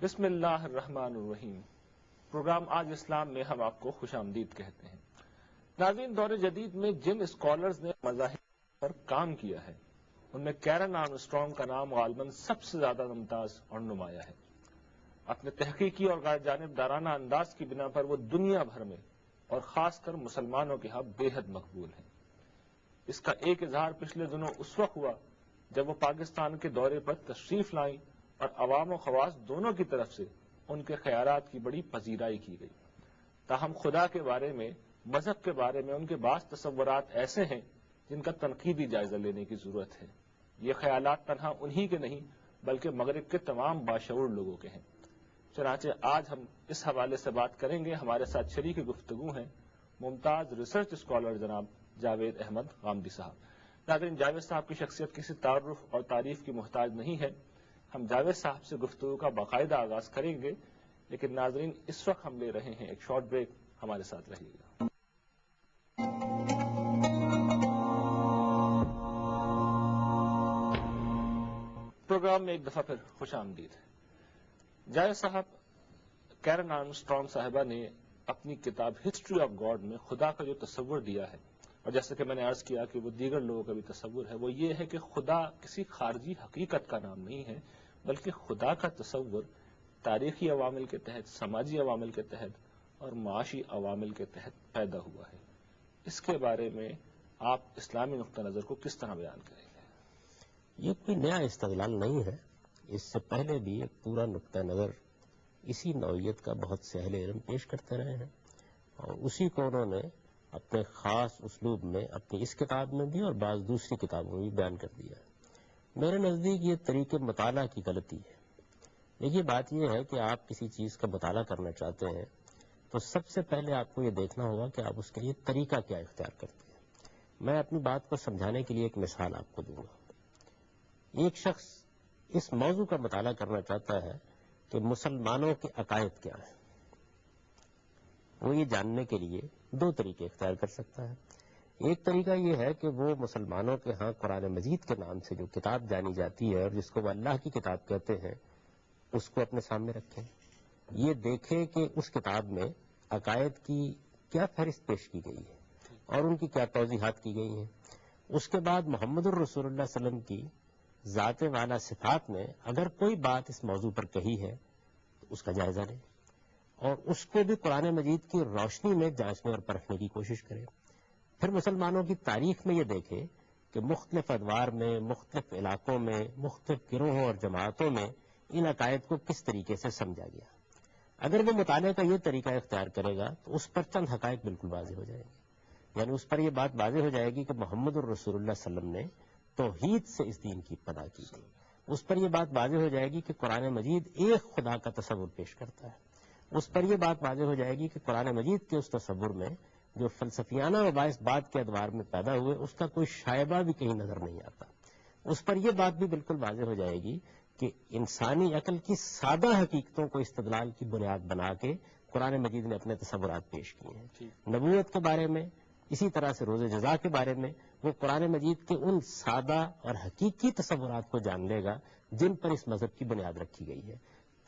بسم اللہ الرحمن الرحیم۔ پروگرام آج اسلام میں ہم آپ کو خوش آمدید کہتے ہیں۔ ناظرین، دور جدید میں جن اسکالرز نے مذاہب پر کام کیا ہے ان میں کیرن آرمسٹرانگ کا نام غالباً سب سے زیادہ ممتاز اور نمایاں ہے۔ اپنے تحقیقی اور غیر جانبدارانہ انداز کی بنا پر وہ دنیا بھر میں اور خاص کر مسلمانوں کے ہاں بے حد مقبول ہیں۔ اس کا ایک اظہار پچھلے دنوں اس وقت ہوا جب وہ پاکستان کے دورے پر تشریف لائیں اور عوام و خواص دونوں کی طرف سے ان کے خیالات کی بڑی پذیرائی کی گئی۔ تاہم خدا کے بارے میں، مذہب کے بارے میں ان کے بعض تصورات ایسے ہیں جن کا تنقیدی جائزہ لینے کی ضرورت ہے۔ یہ خیالات تنہا انہی کے نہیں بلکہ مغرب کے تمام باشعور لوگوں کے ہیں۔ چنانچہ آج ہم اس حوالے سے بات کریں گے۔ ہمارے ساتھ شریک گفتگو ہیں ممتاز ریسرچ اسکالر جناب جاوید احمد غامدی صاحب۔ ناظرین، جاوید صاحب کی شخصیت کسی تعارف اور تعریف کی محتاج نہیں ہے۔ ہم جاوید صاحب سے گفتگو کا باقاعدہ آغاز کریں گے، لیکن ناظرین اس وقت ہم لے رہے ہیں ایک شارٹ بریک۔ ہمارے ساتھ رہیے گا۔ پروگرام میں ایک دفعہ پھر خوش آمدید ہے۔ جاوید صاحب، کیرن آرمسٹرانگ صاحبہ نے اپنی کتاب ہسٹری آف گاڈ میں خدا کا جو تصور دیا ہے، اور جیسے کہ میں نے عرض کیا کہ وہ دیگر لوگوں کا بھی تصور ہے، وہ یہ ہے کہ خدا کسی خارجی حقیقت کا نام نہیں ہے، بلکہ خدا کا تصور تاریخی عوامل کے تحت، سماجی عوامل کے تحت اور معاشی عوامل کے تحت پیدا ہوا ہے۔ اس کے بارے میں آپ اسلامی نقطہ نظر کو کس طرح بیان کریں گے؟ یہ کوئی نیا استدلال نہیں ہے، اس سے پہلے بھی ایک پورا نقطہ نظر اسی نوعیت کا بہت سے اہل علم پیش کرتے رہے ہیں، اور اسی کو انہوں نے اپنے خاص اسلوب میں اپنی اس کتاب میں بھی اور بعض دوسری کتابوں میں بھی بیان کر دیا ہے۔ میرے نزدیک یہ طریقے مطالعہ کی غلطی ہے۔ دیکھیے، بات یہ ہے کہ آپ کسی چیز کا مطالعہ کرنا چاہتے ہیں تو سب سے پہلے آپ کو یہ دیکھنا ہوگا کہ آپ اس کے لیے طریقہ کیا اختیار کرتے ہیں۔ میں اپنی بات کو سمجھانے کے لیے ایک مثال آپ کو دوں گا۔ ایک شخص اس موضوع کا مطالعہ کرنا چاہتا ہے کہ مسلمانوں کے عقائد کیا ہیں۔ وہ یہ جاننے کے لیے دو طریقے اختیار کر سکتا ہے۔ ایک طریقہ یہ ہے کہ وہ مسلمانوں کے ہاں قرآن مجید کے نام سے جو کتاب جانی جاتی ہے اور جس کو وہ اللہ کی کتاب کہتے ہیں، اس کو اپنے سامنے رکھیں، یہ دیکھیں کہ اس کتاب میں عقائد کی کیا فہرست پیش کی گئی ہے اور ان کی کیا توضیحات کی گئی ہیں۔ اس کے بعد محمد الرسول اللہ صلی اللہ علیہ وسلم کی ذات والا صفات میں اگر کوئی بات اس موضوع پر کہی ہے تو اس کا جائزہ لیں، اور اس کو بھی قرآن مجید کی روشنی میں جانچنے اور پرکھنے کی کوشش کریں۔ پھر مسلمانوں کی تاریخ میں یہ دیکھیں کہ مختلف ادوار میں، مختلف علاقوں میں، مختلف گروہوں اور جماعتوں میں ان عقائد کو کس طریقے سے سمجھا گیا۔ اگر وہ مطالعے کا یہ طریقہ اختیار کرے گا تو اس پر چند حقائق بالکل واضح ہو جائیں گے۔ یعنی اس پر یہ بات واضح ہو جائے گی کہ محمد الرسول اللہ صلی اللہ علیہ وسلم نے توحید سے اس دین کی ابتدا کی گئی۔ اس پر یہ بات واضح ہو جائے گی کہ قرآن مجید ایک خدا کا تصور پیش کرتا ہے۔ اس پر یہ بات واضح ہو جائے گی کہ قرآن مجید کے اس تصور میں جو فلسفیانہ و باعث بات کے ادوار میں پیدا ہوئے اس کا کوئی شائبہ بھی کہیں نظر نہیں آتا۔ اس پر یہ بات بھی بالکل واضح ہو جائے گی کہ انسانی عقل کی سادہ حقیقتوں کو استدلال کی بنیاد بنا کے قرآن مجید نے اپنے تصورات پیش کیے ہیں۔ نبوت کے بارے میں، اسی طرح سے روز جزا کے بارے میں وہ قرآن مجید کے ان سادہ اور حقیقی تصورات کو جان لے گا جن پر اس مذہب کی بنیاد رکھی گئی ہے۔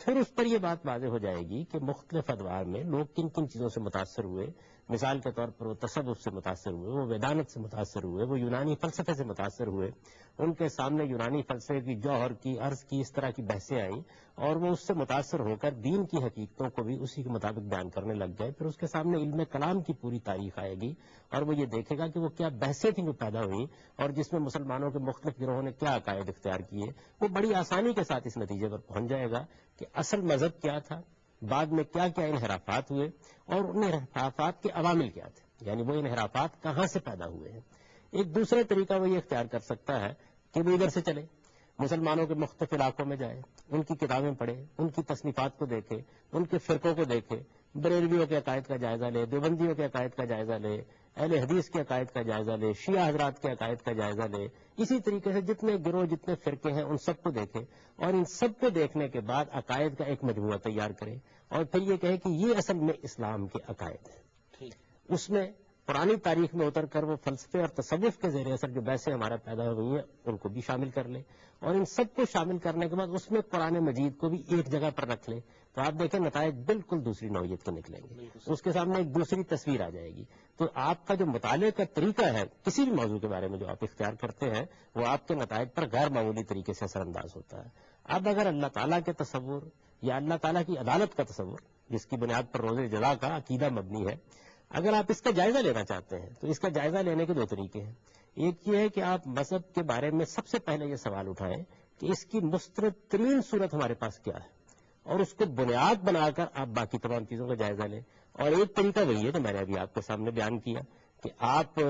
پھر اس پر یہ بات واضح ہو جائے گی کہ مختلف ادوار میں لوگ کن کن چیزوں سے متاثر ہوئے۔ مثال کے طور پر وہ تصوف سے متاثر ہوئے، وہ ویدانت سے متاثر ہوئے، وہ یونانی فلسفے سے متاثر ہوئے۔ ان کے سامنے یونانی فلسفے کی جوہر کی، عرض کی، اس طرح کی بحثیں آئیں اور وہ اس سے متاثر ہو کر دین کی حقیقتوں کو بھی اسی کے مطابق بیان کرنے لگ گئے۔ پھر اس کے سامنے علم کلام کی پوری تاریخ آئے گی اور وہ یہ دیکھے گا کہ وہ کیا بحثیں تھیں جو پیدا ہوئیں اور جس میں مسلمانوں کے مختلف گروہوں نے کیا عقائد اختیار کیے۔ وہ بڑی آسانی کے ساتھ اس نتیجے پر پہنچ جائے گا کہ اصل مذہب کیا تھا، بعد میں کیا کیا انحرافات ہوئے اور ان انحرافات کے عوامل کیا تھے، یعنی وہ انحرافات کہاں سے پیدا ہوئے ہیں۔ ایک دوسرا طریقہ وہ یہ اختیار کر سکتا ہے کہ وہ ادھر سے چلے، مسلمانوں کے مختلف علاقوں میں جائے، ان کی کتابیں پڑھے، ان کی تصنیفات کو دیکھے، ان کے فرقوں کو دیکھے، بریلویوں کے عقائد کا جائزہ لے، دیوبندیوں کے عقائد کا جائزہ لے، اہل حدیث کے عقائد کا جائزہ لے، شیعہ حضرات کے عقائد کا جائزہ لے، اسی طریقے سے جتنے گروہ، جتنے فرقے ہیں ان سب کو دیکھے، اور ان سب کو دیکھنے کے بعد عقائد کا ایک مجموعہ تیار کرے اور پھر یہ کہے کہ یہ اصل میں اسلام کے عقائد ہیں۔ اس میں پرانی تاریخ میں اتر کر وہ فلسفے اور تصوف کے زیر اثر جو بحثیں ہمارا پیدا ہو گئی ہیں ان کو بھی شامل کر لے، اور ان سب کو شامل کرنے کے بعد اس میں قرآن مجید کو بھی ایک جگہ پر رکھ لے، تو آپ دیکھیں نتائج بالکل دوسری نوعیت کے نکلیں گے، اس کے سامنے ایک دوسری تصویر آ جائے گی۔ تو آپ کا جو مطالعے کا طریقہ ہے کسی بھی موضوع کے بارے میں جو آپ اختیار کرتے ہیں وہ آپ کے نتائج پر غیر معمولی طریقے سے اثر انداز ہوتا ہے۔ اب اگر اللہ تعالیٰ کے تصور یا اللہ تعالیٰ کی عدالت کا تصور جس کی بنیاد پر روز جزا کا عقیدہ مبنی ہے، اگر آپ اس کا جائزہ لینا چاہتے ہیں تو اس کا جائزہ لینے کے دو طریقے ہیں۔ ایک یہ ہے کہ آپ مذہب کے بارے میں سب سے پہلے یہ سوال اٹھائیں کہ اس کی مسترد ترین صورت ہمارے پاس کیا ہے، اور اس کو بنیاد بنا کر آپ باقی تمام چیزوں کا جائزہ لیں۔ اور ایک طریقہ وہی ہے جو میں نے ابھی آپ کے سامنے بیان کیا کہ آپ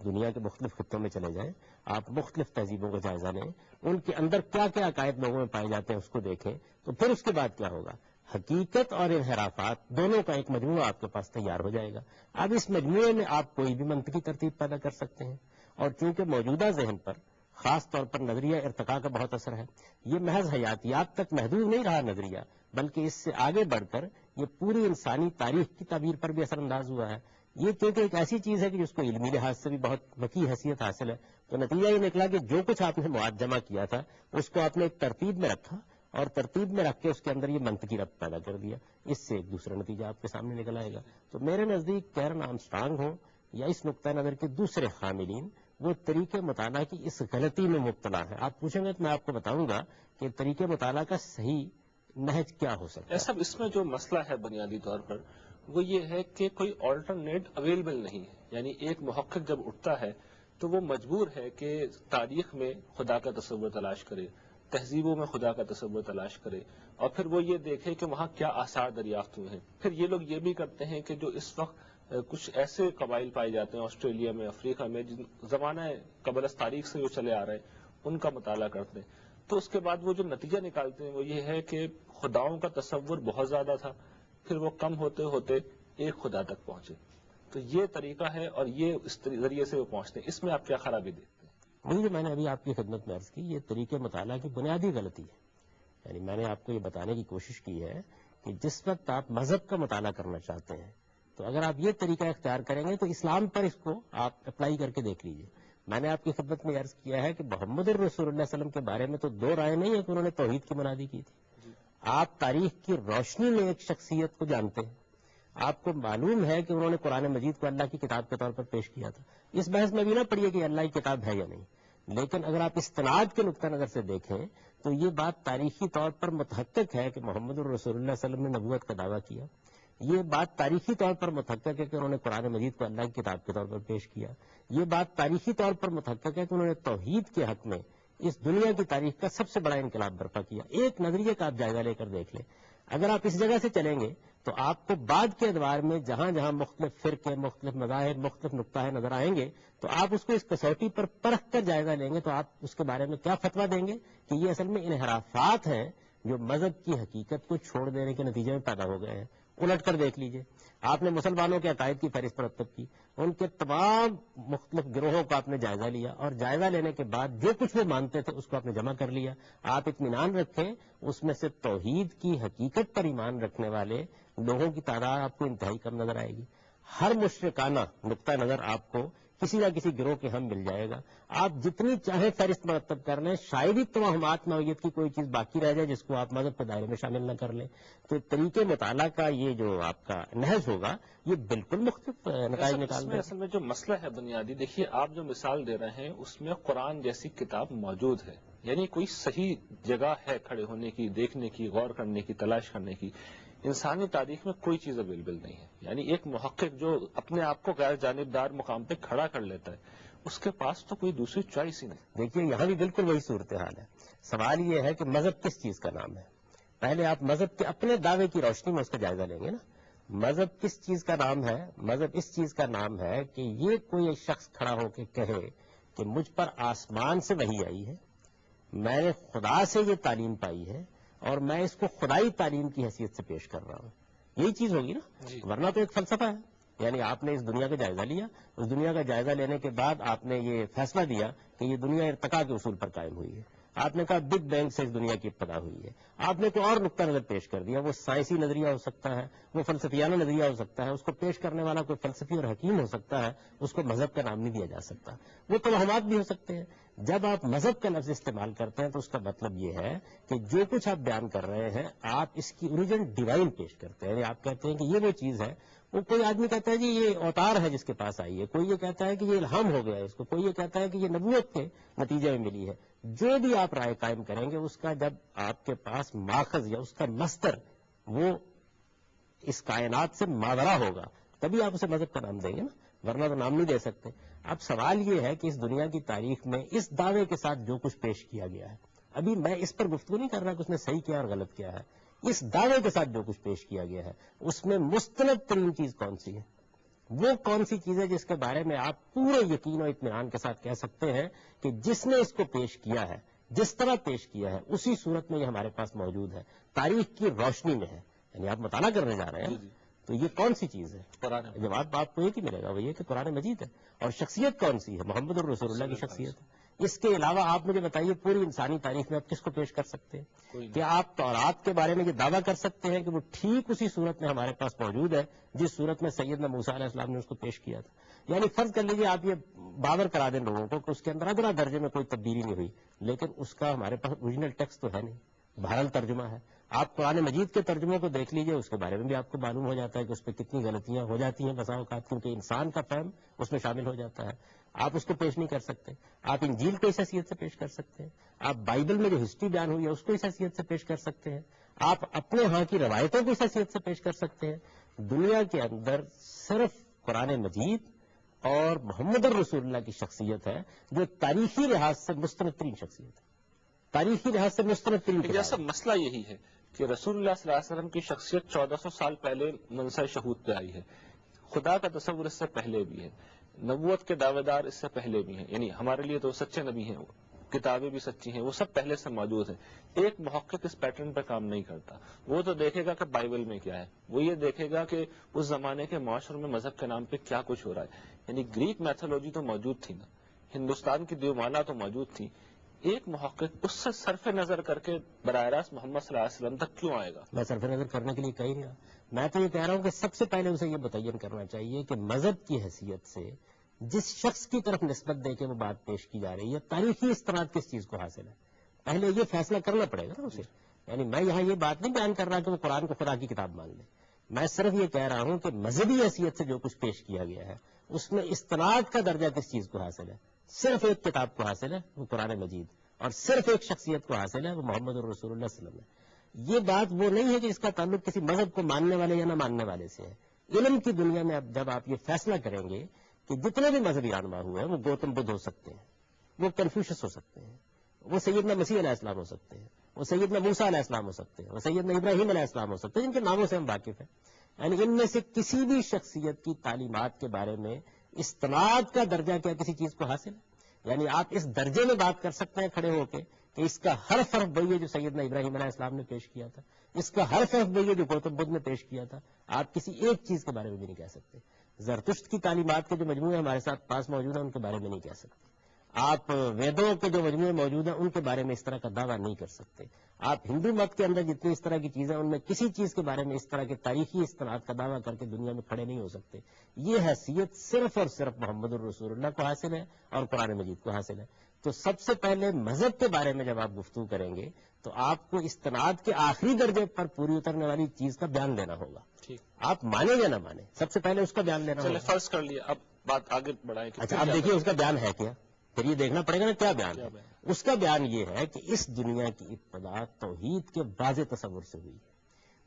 دنیا کے مختلف خطوں میں چلے جائیں، آپ مختلف تہذیبوں کا جائزہ لیں، ان کے اندر کیا کیا عقائد لوگوں میں پائے جاتے ہیں اس کو دیکھیں، تو پھر اس کے بعد کیا ہوگا، حقیقت اور انحرافات دونوں کا ایک مجموعہ آپ کے پاس تیار ہو جائے گا۔ اب اس مجموعے میں آپ کوئی بھی منطقی ترتیب پیدا کر سکتے ہیں، اور چونکہ موجودہ ذہن پر خاص طور پر نظریہ ارتقاء کا بہت اثر ہے، یہ محض حیاتیات تک محدود نہیں رہا نظریہ، بلکہ اس سے آگے بڑھ کر یہ پوری انسانی تاریخ کی تعبیر پر بھی اثر انداز ہوا ہے۔ یہ کیونکہ ایک ایسی چیز ہے کہ جس کو علمی لحاظ سے بھی بہت وسیع حیثیت حاصل ہے، تو نتیجہ یہ نکلا کہ جو کچھ آپ نے مواد جمع کیا تھا اس کو آپ نے ایک ترتیب میں رکھا، اور ترتیب میں رکھ کے اس کے اندر یہ منطقی ربط پیدا کر دیا، اس سے ایک دوسرا نتیجہ آپ کے سامنے نکل آئے گا۔ تو میرے نزدیک کیرن آرمسٹرانگ ہوں یا اس نقطۂ نظر کے دوسرے حاملین، وہ طریقے مطالعہ کی اس غلطی میں مبتلا ہے۔ آپ پوچھیں گے تو میں آپ کو بتاؤں گا کہ طریقے مطالعہ کا صحیح نہج کیا ہو سکتا ہے۔ ایسا اس میں جو مسئلہ ہے بنیادی طور پر وہ یہ ہے کہ کوئی آلٹرنیٹ اویلیبل نہیں ہے، یعنی ایک محقق جب اٹھتا ہے تو وہ مجبور ہے کہ تاریخ میں خدا کا تصور تلاش کرے، تہذیبوں میں خدا کا تصور تلاش کرے، اور پھر وہ یہ دیکھے کہ وہاں کیا آثار دریافت ہوئے ہیں۔ پھر یہ لوگ یہ بھی کرتے ہیں کہ جو اس وقت کچھ ایسے قبائل پائے جاتے ہیں آسٹریلیا میں، افریقہ میں، جن زمانہ قبل از تاریخ سے جو چلے آ رہے ہیں ان کا مطالعہ کرتے ہیں، تو اس کے بعد وہ جو نتیجہ نکالتے ہیں وہ یہ ہے کہ خداؤں کا تصور بہت زیادہ تھا، پھر وہ کم ہوتے ہوتے ایک خدا تک پہنچے۔ تو یہ طریقہ ہے اور یہ اس ذریعے سے وہ پہنچتے ہیں۔ اس میں آپ کیا خرابی دیکھتے ہیں؟ وہی جو میں نے ابھی آپ کی خدمت میں عرض کی، یہ طریقے مطالعہ کی بنیادی غلطی ہے۔ یعنی میں نے آپ کو یہ بتانے کی کوشش کی ہے کہ جس وقت آپ مذہب کا مطالعہ کرنا چاہتے ہیں تو اگر آپ یہ طریقہ اختیار کریں گے تو اسلام پر اس کو آپ اپلائی کر کے دیکھ لیجئے۔ میں نے آپ کی خدمت میں عرض کیا ہے کہ محمد الرسول اللہ صلی اللہ علیہ وسلم کے بارے میں تو دو رائے نہیں ہے کہ انہوں نے توحید کی منادی کی تھی۔ آپ تاریخ کی روشنی میں ایک شخصیت کو جانتے ہیں، آپ کو معلوم ہے کہ انہوں نے قرآن مجید کو اللہ کی کتاب کے طور پر پیش کیا تھا۔ اس بحث میں بھی نہ پڑھیے کہ اللہ کی کتاب ہے یا نہیں، لیکن اگر آپ استناد کے نقطہ نظر سے دیکھیں تو یہ بات تاریخی طور پر متحقق ہے کہ محمد الرسول اللہ صلی اللہ علیہ وسلم نے نبوت کا دعویٰ کیا۔ یہ بات تاریخی طور پر متحقق ہے کہ انہوں نے قرآن مجید کو اللہ کی کتاب کے طور پر پیش کیا۔ یہ بات تاریخی طور پر متحقق ہے کہ انہوں نے توحید کے حق میں اس دنیا کی تاریخ کا سب سے بڑا انقلاب برپا کیا۔ ایک نظریے کا آپ جائزہ لے کر دیکھ لیں، اگر آپ اس جگہ سے چلیں گے تو آپ کو بعد کے ادوار میں جہاں جہاں مختلف فرقے، مختلف مذاہب، مختلف نقطہ نظر آئیں گے تو آپ اس کو اس کسوٹی پر پرکھ کر جائزہ لیں گے تو آپ اس کے بارے میں کیا فتویٰ دیں گے کہ یہ اصل میں انحرافات ہیں جو مذہب کی حقیقت کو چھوڑ دینے کے نتیجے میں پیدا ہو گئے ہیں۔ الٹ کر دیکھ لیجئے، آپ نے مسلمانوں کے عقائد کی فہرست مرتب کی، ان کے تمام مختلف گروہوں کا آپ نے جائزہ لیا، اور جائزہ لینے کے بعد جو کچھ وہ مانتے تھے اس کو آپ نے جمع کر لیا۔ آپ اطمینان رکھیں، اس میں سے توحید کی حقیقت پر ایمان رکھنے والے لوگوں کی تعداد آپ کو انتہائی کم نظر آئے گی۔ ہر مشرکانہ نقطہ نظر آپ کو کسی نہ کسی گروہ کے ہم مل جائے گا۔ آپ جتنی چاہے فہرست مرتب کر لیں، شاید ہی توہمات نوعیت کی کوئی چیز باقی رہ جائے جس کو آپ مذہب کے دائرے میں شامل نہ کر لیں۔ تو طریقے مطالعہ کا یہ جو آپ کا نہج ہوگا یہ بالکل مختلف نتائج نکال دے۔ اصل میں جو مسئلہ ہے بنیادی، دیکھیے آپ جو مثال دے رہے ہیں اس میں قرآن جیسی کتاب موجود ہے، یعنی کوئی صحیح جگہ ہے کھڑے ہونے کی، دیکھنے کی، غور کرنے کی، تلاش کرنے کی۔ انسانی تاریخ میں کوئی چیز اویلیبل نہیں ہے، یعنی ایک محقق جو اپنے آپ کو غیر جانبدار مقام پہ کھڑا کر لیتا ہے اس کے پاس تو کوئی دوسری چوائس ہی نہیں۔ دیکھیے یہاں بھی بالکل وہی صورتحال ہے۔ سوال یہ ہے کہ مذہب کس چیز کا نام ہے۔ پہلے آپ مذہب کے اپنے دعوے کی روشنی میں اس کا جائزہ لیں گے نا۔ مذہب کس چیز کا نام ہے؟ مذہب اس چیز کا نام ہے کہ یہ کوئی ایک شخص کھڑا ہو کے کہے کہ مجھ پر آسمان سے وحی آئی ہے، میں نے خدا سے یہ تعلیم پائی ہے اور میں اس کو خدائی تعلیم کی حیثیت سے پیش کر رہا ہوں۔ یہی چیز ہوگی نا، ورنہ تو ایک فلسفہ ہے۔ یعنی آپ نے اس دنیا کا جائزہ لیا، اس دنیا کا جائزہ لینے کے بعد آپ نے یہ فیصلہ دیا کہ یہ دنیا ارتقاء کے اصول پر قائم ہوئی ہے۔ آپ نے کہا بگ بینگ سے اس دنیا کی ابتدا ہوئی ہے، آپ نے کوئی اور نقطہ نظر پیش کر دیا، وہ سائنسی نظریہ ہو سکتا ہے، وہ فلسفیانہ نظریہ ہو سکتا ہے، اس کو پیش کرنے والا کوئی فلسفی اور حکیم ہو سکتا ہے، اس کو مذہب کا نام نہیں دیا جا سکتا، وہ توہمات بھی ہو سکتے ہیں۔ جب آپ مذہب کا لفظ استعمال کرتے ہیں تو اس کا مطلب یہ ہے کہ جو کچھ آپ بیان کر رہے ہیں آپ اس کی اوریجن ڈیوائن پیش کرتے ہیں، یعنی آپ کہتے ہیں کہ یہ وہ چیز ہے، وہ کوئی آدمی کہتا ہے جی یہ اوتار ہے جس کے پاس آئی ہے، کوئی یہ کہتا ہے کہ یہ الہام ہو گیا ہے اس کو، کوئی یہ کہتا ہے کہ یہ نبوت کے نتیجے میں ملی ہے۔ جو بھی آپ رائے قائم کریں گے اس کا جب آپ کے پاس ماخذ یا اس کا مصدر وہ اس کائنات سے ماورا ہوگا تبھی آپ اسے مذہب کا نام دیں گے نا، ورنہ تو نام نہیں دے سکتے۔ اب سوال یہ ہے کہ اس دنیا کی تاریخ میں اس دعوے کے ساتھ جو کچھ پیش کیا گیا ہے، ابھی میں اس پر گفتگو نہیں کر رہا کہ اس نے صحیح کیا اور غلط کیا ہے، اس دعوے کے ساتھ جو کچھ پیش کیا گیا ہے اس میں مستند ترین چیز کون سی ہے؟ وہ کون سی چیز ہے جس کے بارے میں آپ پورے یقین و اطمینان کے ساتھ کہہ سکتے ہیں کہ جس نے اس کو پیش کیا ہے، جس طرح پیش کیا ہے، اسی صورت میں یہ ہمارے پاس موجود ہے، تاریخ کی روشنی میں ہے؟ یعنی آپ مطالعہ کرنے جا رہے ہیں تو یہ کون سی چیز ہے؟ جواب آپ کو ایک ہی ملے گا، وہ یہ کہ قرآن مجید ہے۔ اور شخصیت کون سی ہے؟ محمد الرسول اللہ کی شخصیت ہے۔ اس کے علاوہ آپ مجھے بتائیے پوری انسانی تاریخ میں آپ کس کو پیش کر سکتے ہیں؟ کیا آپ تورات کے بارے میں یہ دعویٰ کر سکتے ہیں کہ وہ ٹھیک اسی صورت میں ہمارے پاس موجود ہے جس صورت میں سیدنا موسیٰ علیہ السلام نے اس کو پیش کیا تھا؟ یعنی فرض کر لیجیے آپ یہ باور کرا دیں لوگوں کو کہ اس کے اندر ادنا درجے میں کوئی تبدیلی نہیں ہوئی، لیکن اس کا ہمارے پاس اوریجنل ٹیکسٹ تو ہے نہیں، بہرحال ترجمہ ہے۔ آپ قرآن مجید کے ترجموں کو دیکھ لیجئے، اس کے بارے میں بھی آپ کو معلوم ہو جاتا ہے کہ اس پہ کتنی غلطیاں ہو جاتی ہیں بسا اوقات، کیونکہ انسان کا فہم اس میں شامل ہو جاتا ہے۔ آپ اس کو پیش نہیں کر سکتے۔ آپ انجیل کو اس حیثیت سے پیش کر سکتے ہیں، آپ بائبل میں جو ہسٹری بیان ہوئی ہے اس کو اس حیثیت سے پیش کر سکتے ہیں، آپ اپنے ہاں کی روایتوں کو اس حیثیت سے پیش کر سکتے ہیں۔ دنیا کے اندر صرف قرآن مجید اور محمد الرسول اللہ کی شخصیت ہے جو تاریخی لحاظ سے مستند ترین شخصیت ہے، تاریخی لحاظ سے مستند ترین۔ جیسا مسئلہ یہی ہے کہ رسول اللہ صلی اللہ علیہ وسلم کی شخصیت 1400 سال پہلے منصب شہود پہ آئی ہے، خدا کا تصور اس سے پہلے بھی ہے، نبوت کے دعوے دار اس سے پہلے بھی ہیں، یعنی ہمارے لیے تو سچے نبی ہیں، کتابیں بھی سچی ہیں، وہ سب پہلے سے موجود ہیں۔ ایک محقق اس پیٹرن پہ کام نہیں کرتا، وہ تو دیکھے گا کہ بائبل میں کیا ہے، وہ یہ دیکھے گا کہ اس زمانے کے معاشرے میں مذہب کے نام پہ کیا کچھ ہو رہا ہے۔ یعنی گریک میتھولوجی تو موجود تھی نا، ہندوستان کی دیومالا تو موجود تھی، ایک محقق اس سے صرف نظر کر کے براہ راست محمد صلی اللہ علیہ وسلم تک کیوں آئے گا؟ میں صرف نظر کرنے کے لیے کہی نہیں رہا، میں تو یہ کہہ رہا ہوں کہ سب سے پہلے اسے یہ متعین کرنا چاہیے کہ مذہب کی حیثیت سے جس شخص کی طرف نسبت دے کے وہ بات پیش کی جا رہی ہے تاریخی استناد کس چیز کو حاصل ہے، پہلے یہ فیصلہ کرنا پڑے گا نا اسے۔ یعنی میں یہاں یہ بات نہیں بیان کر رہا کہ وہ قرآن کو خدا کی کتاب مان لے، میں صرف یہ کہہ رہا ہوں کہ مذہبی حیثیت سے جو کچھ پیش کیا گیا ہے اس میں استناد کا درجہ کس چیز کو حاصل ہے؟ صرف ایک کتاب کو حاصل ہے، وہ قرآن مجید، اور صرف ایک شخصیت کو حاصل ہے، وہ محمد الرسول اللہ صلی اللہ علیہ وسلم ہے۔ یہ بات وہ نہیں ہے کہ اس کا تعلق کسی مذہب کو ماننے والے یا نہ ماننے والے سے ہے۔ علم کی دنیا میں اب جب آپ یہ فیصلہ کریں گے کہ جتنے بھی مذہبی رہنما ہوئے ہیں وہ گوتم بدھ ہو سکتے ہیں، وہ کنفیوشس ہو سکتے ہیں، وہ سیدنا مسیح علیہ السلام ہو سکتے ہیں، وہ سیدنا موسیٰ علیہ السلام ہو سکتے ہیں، وہ سیدنا ابراہیم علیہ السلام ہو سکتے ہیں، جن کے ناموں سے ہم واقف ہیں، یعنی ان میں سے کسی بھی شخصیت کی تعلیمات کے بارے میں استناد کا درجہ کیا کسی چیز کو حاصل ہے؟ یعنی آپ اس درجے میں بات کر سکتے ہیں کھڑے ہو کے کہ اس کا ہر فرق وہی ہے جو سیدنا ابراہیم علیہ السلام نے پیش کیا تھا، اس کا ہر فرق وہی ہے جو گوتم بدھ نے پیش کیا تھا، آپ کسی ایک چیز کے بارے میں بھی نہیں کہہ سکتے۔ زرتشت کی تعلیمات کے جو مجموعے ہمارے ساتھ پاس موجود ہیں ان کے بارے میں نہیں کہہ سکتے، آپ ویدوں کے جو مجموعے موجود ہیں ان کے بارے میں اس طرح کا دعویٰ نہیں کر سکتے، آپ ہندو مت کے اندر جتنی اس طرح کی چیزیں ان میں کسی چیز کے بارے میں اس طرح کے تاریخی استناد کا دعویٰ کر کے دنیا میں کھڑے نہیں ہو سکتے۔ یہ حیثیت صرف اور صرف محمد الرسول اللہ کو حاصل ہے اور قرآن مجید کو حاصل ہے۔ تو سب سے پہلے مذہب کے بارے میں جب آپ گفتگو کریں گے تو آپ کو استناد کے آخری درجے پر پوری اترنے والی چیز کا بیان دینا ہوگا، آپ مانیں یا نہ مانیں، سب سے پہلے اس کا بیان دینا ہوگا۔ فرض کر لیا، اب بات آگے بڑھائیں۔ اچھا اب دیکھیے اس کا بیان ہے کیا، پھر یہ دیکھنا پڑے گا نا کیا بیان ہے۔ اس کا بیان یہ ہے کہ اس دنیا کی ابتدا توحید کے واضح تصور سے ہوئی ہے۔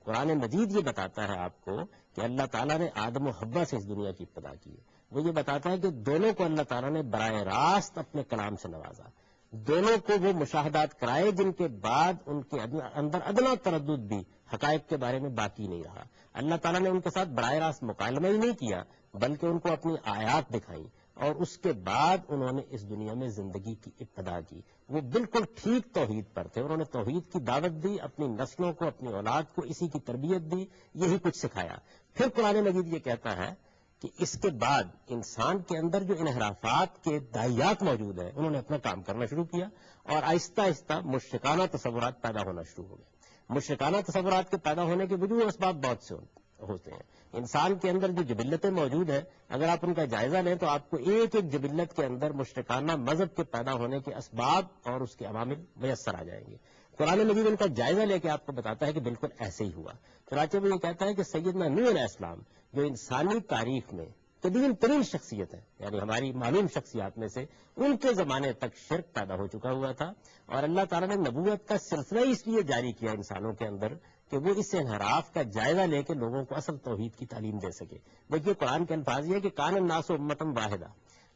قرآن مجید یہ بتاتا ہے آپ کو کہ اللہ تعالیٰ نے آدم و حوا سے اس دنیا کی ابتدا کی ہے، وہ یہ بتاتا ہے کہ دونوں کو اللہ تعالیٰ نے براہ راست اپنے کلام سے نوازا، دونوں کو وہ مشاہدات کرائے جن کے بعد ان کے اندر ادنا تردد بھی حقائق کے بارے میں باقی نہیں رہا۔ اللہ تعالیٰ نے ان کے ساتھ براہ راست مکالمہ ہی نہیں کیا بلکہ ان کو اپنی آیات دکھائیں، اور اس کے بعد انہوں نے اس دنیا میں زندگی کی ابتدا کی۔ وہ بالکل ٹھیک توحید پر تھے، انہوں نے توحید کی دعوت دی، اپنی نسلوں کو، اپنی اولاد کو اسی کی تربیت دی، یہی کچھ سکھایا۔ پھر قرآن مجید یہ کہتا ہے کہ اس کے بعد انسان کے اندر جو انحرافات کے داعیات موجود ہیں انہوں نے اپنا کام کرنا شروع کیا اور آہستہ آہستہ مشرکانہ تصورات پیدا ہونا شروع ہو گئے۔ مشرکانہ تصورات کے پیدا ہونے کے وجود اسباب بہت سے ہوتے ہیں۔ انسان کے اندر جو جبلتیں موجود ہیں اگر آپ ان کا جائزہ لیں تو آپ کو ایک ایک جبلت کے اندر مشرکانہ مذہب کے پیدا ہونے کے اسباب اور اس کے عوامل میسر آ جائیں گے۔ قرآن مجید ان کا جائزہ لے کے آپ کو بتاتا ہے کہ بالکل ایسے ہی ہوا۔ چنانچہ وہ یہ کہتا ہے کہ سیدنا نوح علیہ السلام جو انسانی تاریخ میں قدیم ترین شخصیت ہے، یعنی ہماری معلوم شخصیات میں سے، ان کے زمانے تک شرک پیدا ہو چکا ہوا تھا، اور اللہ تعالیٰ نے نبوت کا سلسلہ اس لیے جاری کیا انسانوں کے اندر کہ وہ اس انحراف کا جائزہ لے کے لوگوں کو اصل توحید کی تعلیم دے سکے۔ دیکھیے قرآن کے الفاظ یہ کہ کان الناس امۃ واحدہ،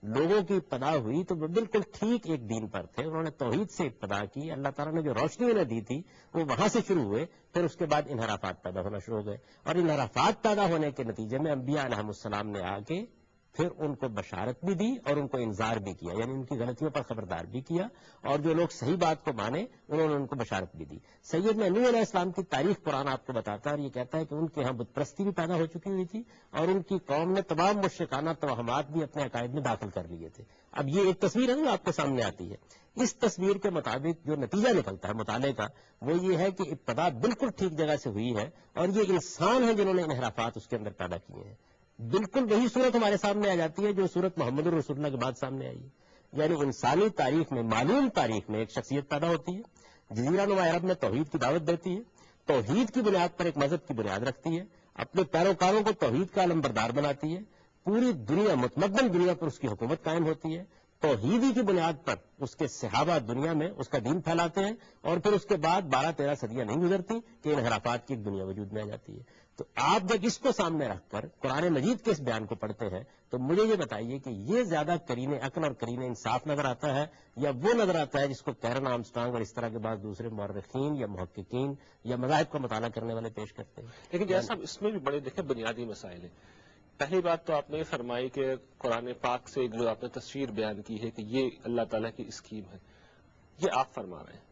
لوگوں کی ابتدا ہوئی تو وہ بالکل ٹھیک ایک دین پر تھے، انہوں نے توحید سے ابتدا کی، اللہ تعالیٰ نے جو روشنی انہیں دی تھی وہ وہاں سے شروع ہوئے، پھر اس کے بعد انحرافات پیدا ہونا شروع ہو گئے، اور انحرافات پیدا ہونے کے نتیجے میں انبیاء علیہ السلام نے آ کے پھر ان کو بشارت بھی دی اور ان کو انذار بھی کیا، یعنی ان کی غلطیوں پر خبردار بھی کیا، اور جو لوگ صحیح بات کو مانے انہوں نے ان کو بشارت بھی دی۔ سیدنا نوح علیہ السلام کی تاریخ قرآن آپ کو بتاتا ہے اور یہ کہتا ہے کہ ان کے ہاں بت پرستی بھی پیدا ہو چکی ہوئی تھی، اور ان کی قوم نے تمام مشرکانہ توہمات بھی اپنے عقائد میں داخل کر لیے تھے۔ اب یہ ایک تصویر ہے جو آپ کے سامنے آتی ہے، اس تصویر کے مطابق جو نتیجہ نکلتا ہے مطالعے کا وہ یہ ہے کہ ابتدا بالکل ٹھیک جگہ سے ہوئی ہے، اور یہ انسان ہیں جنہوں نے انحرافات اس کے اندر پیدا کیے ہیں۔ بالکل وہی صورت ہمارے سامنے آ جاتی ہے جو صورت محمد الرسول اللہ کے بعد سامنے آئی ہے، یعنی انسانی تاریخ میں، معلوم تاریخ میں ایک شخصیت پیدا ہوتی ہے، جزیرہ نما عرب میں توحید کی دعوت دیتی ہے، توحید کی بنیاد پر ایک مذہب کی بنیاد رکھتی ہے، اپنے پیروکاروں کو توحید کا علمبردار بناتی ہے، پوری دنیا متمدن دنیا پر اس کی حکومت قائم ہوتی ہے، توحیدی کی بنیاد پر اس کے صحابہ دنیا میں اس کا دین پھیلاتے ہیں، اور پھر اس کے بعد 12-13 صدیاں نہیں گزرتی کہ انحرافات کی ایک دنیا وجود میں آ جاتی ہے۔ تو آپ جب اس کو سامنے رکھ کر قرآن مجید کے اس بیان کو پڑھتے ہیں تو مجھے یہ بتائیے کہ یہ زیادہ کرین عقل اور کرین انصاف نظر آتا ہے یا وہ نظر آتا ہے جس کو کیرن آرمسٹرانگ اور اس طرح کے بعد دوسرے مورخین یا محققین یا مذاہب کا مطالعہ کرنے والے پیش کرتے ہیں؟ لیکن جیسا اس میں بھی بڑے دیکھیں بنیادی مسائل ہیں۔ پہلی بات تو آپ نے یہ فرمائی کہ قرآن پاک سے جو آپ نے تصویر بیان کی ہے کہ یہ اللہ تعالیٰ کی اسکیم ہے، یہ آپ فرما رہے ہیں،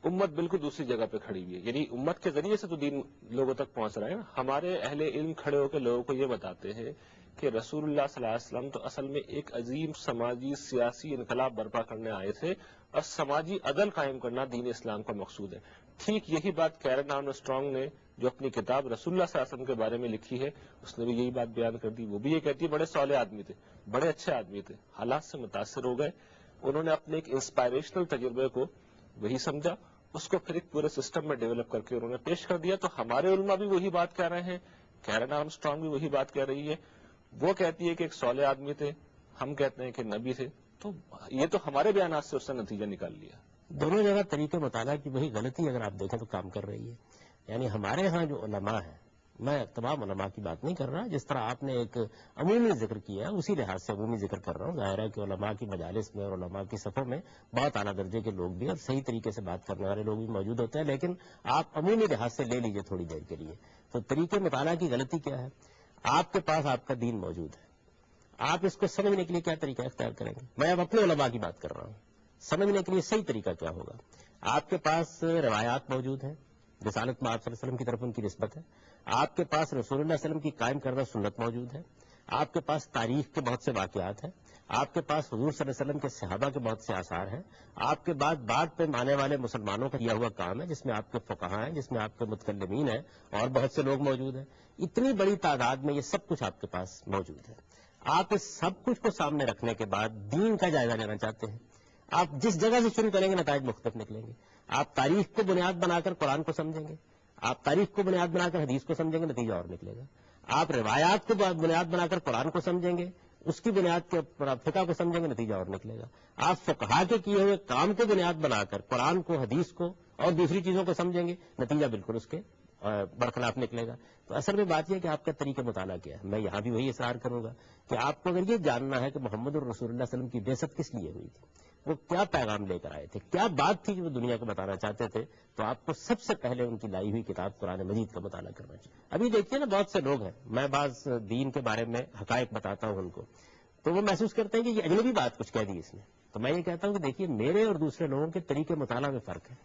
امت بالکل دوسری جگہ پہ کھڑی ہوئی ہے، یعنی امت کے ذریعے سے تو دین لوگوں تک پہنچ رہا ہے نا۔ ہمارے اہل علم کھڑے ہو کے لوگوں کو یہ بتاتے ہیں کہ رسول اللہ صلی اللہ علیہ وسلم تو اصل میں ایک عظیم سماجی سیاسی انقلاب برپا کرنے آئے تھے، اور سماجی عدل قائم کرنا دین اسلام کا مقصود ہے۔ ٹھیک یہی بات کیرن آرمسٹرانگ نے جو اپنی کتاب رسول اللہ صلی اللہ علیہ وسلم کے بارے میں لکھی ہے اس نے بھی یہی بات بیان کر دی۔ وہ بھی یہ کہتی ہے بڑے صالح آدمی تھے، بڑے اچھے آدمی تھے، حالات سے متاثر ہو گئے، انہوں نے اپنے ایک انسپائریشنل تجربے کو وہی سمجھا، اس کو پھر ایک پورے سسٹم میں ڈیولپ کر کے انہوں نے پیش کر دیا۔ تو ہمارے علماء بھی وہی بات کہہ رہے ہیں، کیرن آرمسٹرانگ بھی وہی بات کہہ رہی ہے، وہ کہتی ہے کہ ایک صالح آدمی تھے، ہم کہتے ہیں کہ نبی تھے، تو یہ تو ہمارے بیانات سے اس نے نتیجہ نکال لیا۔ دونوں جگہ طریقے مطالعہ کی وہی غلطی اگر آپ دیکھیں تو کام کر رہی ہے، یعنی ہمارے ہاں جو علماء ہیں، میں تمام علماء کی بات نہیں کر رہا، جس طرح آپ نے ایک عمومی ذکر کیا ہے اسی لحاظ سے عمومی ذکر کر رہا ہوں۔ ظاہر ہے کہ علماء کی مجالس میں اور علماء کی صفوں میں بہت اعلیٰ درجے کے لوگ بھی اور صحیح طریقے سے بات کرنے والے لوگ بھی موجود ہوتے ہیں، لیکن آپ عمومی لحاظ سے لے لیجئے تھوڑی دیر کے لیے۔ تو طریقے مطالعہ کی غلطی کیا ہے؟ آپ کے پاس آپ کا دین موجود ہے، آپ اس کو سمجھنے کے لیے کیا طریقہ اختیار کریں گے؟ میں اب اپنے علماء کی بات کر رہا ہوں، سمجھنے کے لیے صحیح طریقہ کیا ہوگا؟ آپ کے پاس روایات موجود ہیں، رسالت میں آپ صلی اللہ علیہ وسلم کی طرف ان کی نسبت ہے، آپ کے پاس رسول اللہ صلی اللہ علیہ وسلم کی قائم کردہ سنت موجود ہے، آپ کے پاس تاریخ کے بہت سے واقعات ہیں، آپ کے پاس حضور صلی اللہ علیہ وسلم کے صحابہ کے بہت سے آثار ہیں، آپ کے بعد پہ آنے والے مسلمانوں کا کیا ہوا کام ہے جس میں آپ کے فقہاء ہیں، جس میں آپ کے متکلمین ہیں، اور بہت سے لوگ موجود ہیں۔ اتنی بڑی تعداد میں یہ سب کچھ آپ کے پاس موجود ہے۔ آپ اس سب کچھ کو سامنے رکھنے کے بعد دین کا جائزہ لینا چاہتے ہیں، آپ جس جگہ سے شروع کریں گے نتائج مختلف نکلیں گے۔ آپ تاریخ کو بنیاد بنا کر قرآن کو سمجھیں گے، آپ تاریخ کو بنیاد بنا کر حدیث کو سمجھیں گے، نتیجہ اور نکلے گا۔ آپ روایات کو بنیاد بنا کر قرآن کو سمجھیں گے، اس کی بنیاد کے فقہ کو سمجھیں گے، نتیجہ اور نکلے گا۔ آپ فقہا کے کیے ہوئے کام کو بنیاد بنا کر قرآن کو، حدیث کو اور دوسری چیزوں کو سمجھیں گے، نتیجہ بالکل اس کے برخلاف نکلے گا۔ تو اصل میں بات یہ ہے کہ آپ کا طریقہ مطالعہ کیا ہے۔ میں یہاں بھی وہی اصرار کروں گا کہ آپ کو اگر یہ جاننا ہے کہ محمد الرسول اللہ صلی اللہ علیہ وسلم کی بعثت کس لیے ہوئی تھی، وہ کیا پیغام لے کر آئے تھے، کیا بات تھی جو وہ دنیا کو بتانا چاہتے تھے، تو آپ کو سب سے پہلے ان کی لائی ہوئی کتاب قرآن مجید کا مطالعہ کرنا چاہیے۔ ابھی دیکھیے نا، بہت سے لوگ ہیں، میں بعض دین کے بارے میں حقائق بتاتا ہوں ان کو، تو وہ محسوس کرتے ہیں کہ یہ اجنبی بات کچھ کہہ دی اس نے۔ تو میں یہ کہتا ہوں کہ دیکھیے، میرے اور دوسرے لوگوں کے طریقے مطالعہ میں فرق ہے۔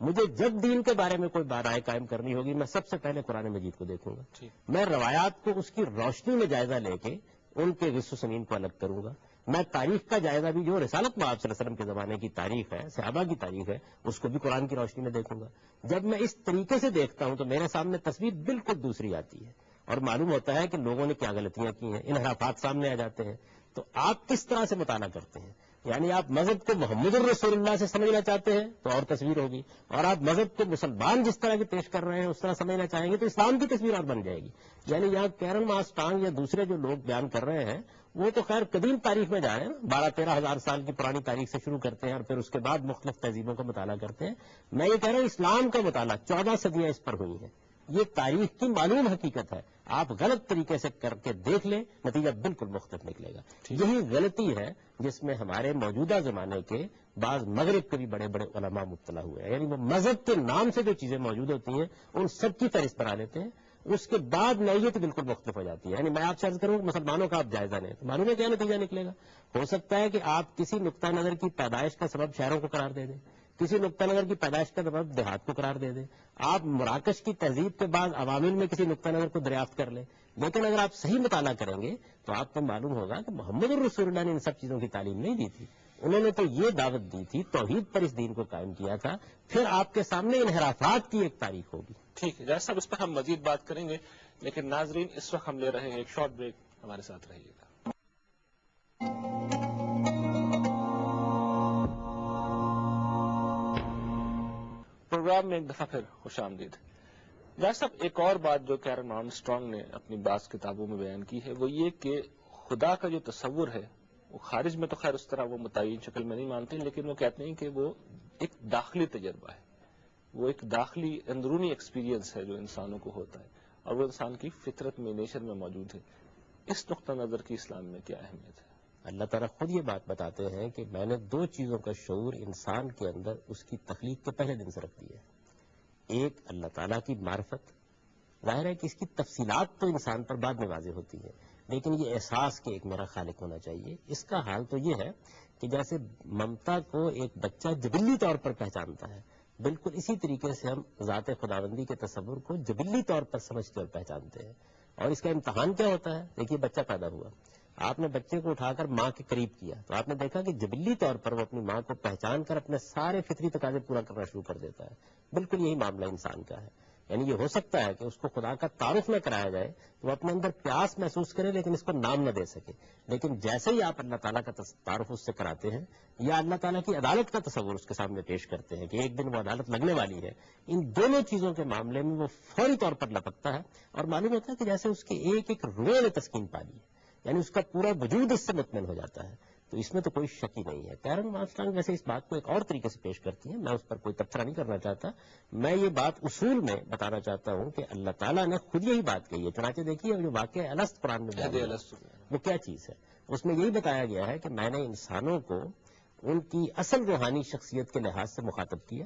مجھے جب دین کے بارے میں کوئی رائے قائم کرنی ہوگی، میں سب سے پہلے قرآن مجید کو دیکھوں گا، میں روایات کو اس کی روشنی میں جائزہ لے کے ان کے غص و سمین کو الگ کروں گا. میں تاریخ کا جائزہ بھی جو رسالت میں آپ صلی اللہ علیہ وسلم کے زمانے کی تاریخ ہے، صحابہ کی تاریخ ہے، اس کو بھی قرآن کی روشنی میں دیکھوں گا. جب میں اس طریقے سے دیکھتا ہوں تو میرے سامنے تصویر بالکل دوسری آتی ہے اور معلوم ہوتا ہے کہ لوگوں نے کیا غلطیاں کی ہیں، انحرافات سامنے آ جاتے ہیں. تو آپ کس طرح سے مطالعہ کرتے ہیں؟ یعنی آپ مذہب کو محمد الرسول اللہ سے سمجھنا چاہتے ہیں تو اور تصویر ہوگی، اور آپ مذہب کو مسلمان جس طرح کی پیش کر رہے ہیں اس طرح سمجھنا چاہیں گے تو اسلام کی تصویر اور بن جائے گی. یعنی یہاں کیرن ماسٹانگ یا دوسرے جو لوگ بیان کر رہے ہیں وہ تو خیر قدیم تاریخ میں جا رہے ہیں، 12-13 ہزار سال کی پرانی تاریخ سے شروع کرتے ہیں اور پھر اس کے بعد مختلف تہذیبوں کا مطالعہ کرتے ہیں. میں یہ کہہ رہا ہوں اسلام کا مطالعہ 14 صدیاں اس پر ہوئی ہیں، یہ تاریخ کی معلوم حقیقت ہے. آپ غلط طریقے سے کر کے دیکھ لیں، نتیجہ بالکل مختلف نکلے گا. یہی غلطی ہے جس میں ہمارے موجودہ زمانے کے بعض مغرب کے بھی بڑے بڑے علماء مبتلا ہوئے ہیں. یعنی وہ مذہب کے نام سے جو چیزیں موجود ہوتی ہیں ان سب کی فہرست بنا لیتے ہیں، اس کے بعد نوعیت بالکل مختلف ہو جاتی ہے. یعنی میں آپ سے عرض کروں کہ مسلمانوں کا آپ جائزہ لیں تو معلوم ہے کیا نتیجہ نکلے گا. ہو سکتا ہے کہ آپ کسی نقطہ نظر کی پیدائش کا سبب شہروں کو قرار دے دیں، کسی نقطہ نظر کی پیدائش کا سبب دیہات کو قرار دے دیں. آپ مراکش کی تہذیب کے بعد عوامل میں کسی نقطہ نظر کو دریافت کر لیں. لیکن اگر آپ صحیح مطالعہ کریں گے تو آپ کو معلوم ہوگا کہ محمد الرسول اللہ نے ان سب چیزوں کی تعلیم نہیں دی تھی. انہوں نے تو یہ دعوت دی تھی، توحید پر اس دین کو قائم کیا تھا. پھر آپ کے سامنے انحرافات کی ایک تاریخ ہوگی. ٹھیک ہے جیسا اس پر ہم مزید بات کریں گے، لیکن ناظرین اس وقت ہم لے رہے ہیں ایک شارٹ بریک، ہمارے ساتھ رہیے گا. پروگرام میں ایک دفعہ پھر خوش آمدید. جہاں صاحب ایک اور بات جو کیرن آرمسٹرانگ نے اپنی بعض کتابوں میں بیان کی ہے وہ یہ کہ خدا کا جو تصور ہے وہ خارج میں تو خیر اس طرح وہ متعین شکل میں نہیں مانتے، لیکن وہ کہتے ہیں کہ وہ ایک داخلی تجربہ ہے، وہ ایک داخلی اندرونی ایکسپیرینس ہے جو انسانوں کو ہوتا ہے اور وہ انسان کی فطرت میں، نیچر میں موجود ہے. اس نقطہ نظر کی اسلام میں کیا اہمیت ہے؟ اللہ تعالیٰ خود یہ بات بتاتے ہیں کہ میں نے 2 چیزوں کا شعور انسان کے اندر اس کی تخلیق کے پہلے دن سے رکھ دیا ہے. ایک اللہ تعالیٰ کی معرفت، ظاہر ہے کہ اس کی تفصیلات تو انسان پر بعد میں واضح ہوتی ہے، لیکن یہ احساس کہ ایک میرا خالق ہونا چاہیے. اس کا حال تو یہ ہے کہ جیسے ممتا کو ایک بچہ جبلی طور پر پہچانتا ہے، بالکل اسی طریقے سے ہم ذات خداوندی کے تصور کو جبلی طور پر سمجھتے اور پہچانتے ہیں. اور اس کا امتحان کیا ہوتا ہے؟ دیکھیے بچہ پیدا ہوا، آپ نے بچے کو اٹھا کر ماں کے قریب کیا تو آپ نے دیکھا کہ جبلی طور پر وہ اپنی ماں کو پہچان کر اپنے سارے فطری تقاضے پورا کرنا شروع کر دیتا ہے. بالکل یہی معاملہ انسان کا ہے. یعنی یہ ہو سکتا ہے کہ اس کو خدا کا تعارف نہ کرایا جائے تو وہ اپنے اندر پیاس محسوس کرے لیکن اس کو نام نہ دے سکے. لیکن جیسے ہی آپ اللہ تعالیٰ کا تعارف اس سے کراتے ہیں یا اللہ تعالیٰ کی عدالت کا تصور اس کے سامنے پیش کرتے ہیں کہ ایک دن وہ عدالت لگنے والی ہے، ان دونوں چیزوں کے معاملے میں وہ فوری طور پر لپکتا ہے اور معلوم ہوتا ہے کہ جیسے اس کے ایک ایک روئے نے تسکین پا لی ہے، یعنی اس کا پورا وجود اس سے مطمئن ہو جاتا ہے. تو اس میں تو کوئی شک ہی نہیں ہے. کیرن آرمسٹرانگ ویسے اس بات کو ایک اور طریقے سے پیش کرتی ہیں، میں اس پر کوئی تبصرہ نہیں کرنا چاہتا. میں یہ بات اصول میں بتانا چاہتا ہوں کہ اللہ تعالیٰ نے خود یہی بات کہی ہے. چنانچہ دیکھیے جو واقعہ الست قرآن میں بیان ہے وہ کیا چیز ہے. اس میں یہی بتایا گیا ہے کہ میں نے انسانوں کو ان کی اصل روحانی شخصیت کے لحاظ سے مخاطب کیا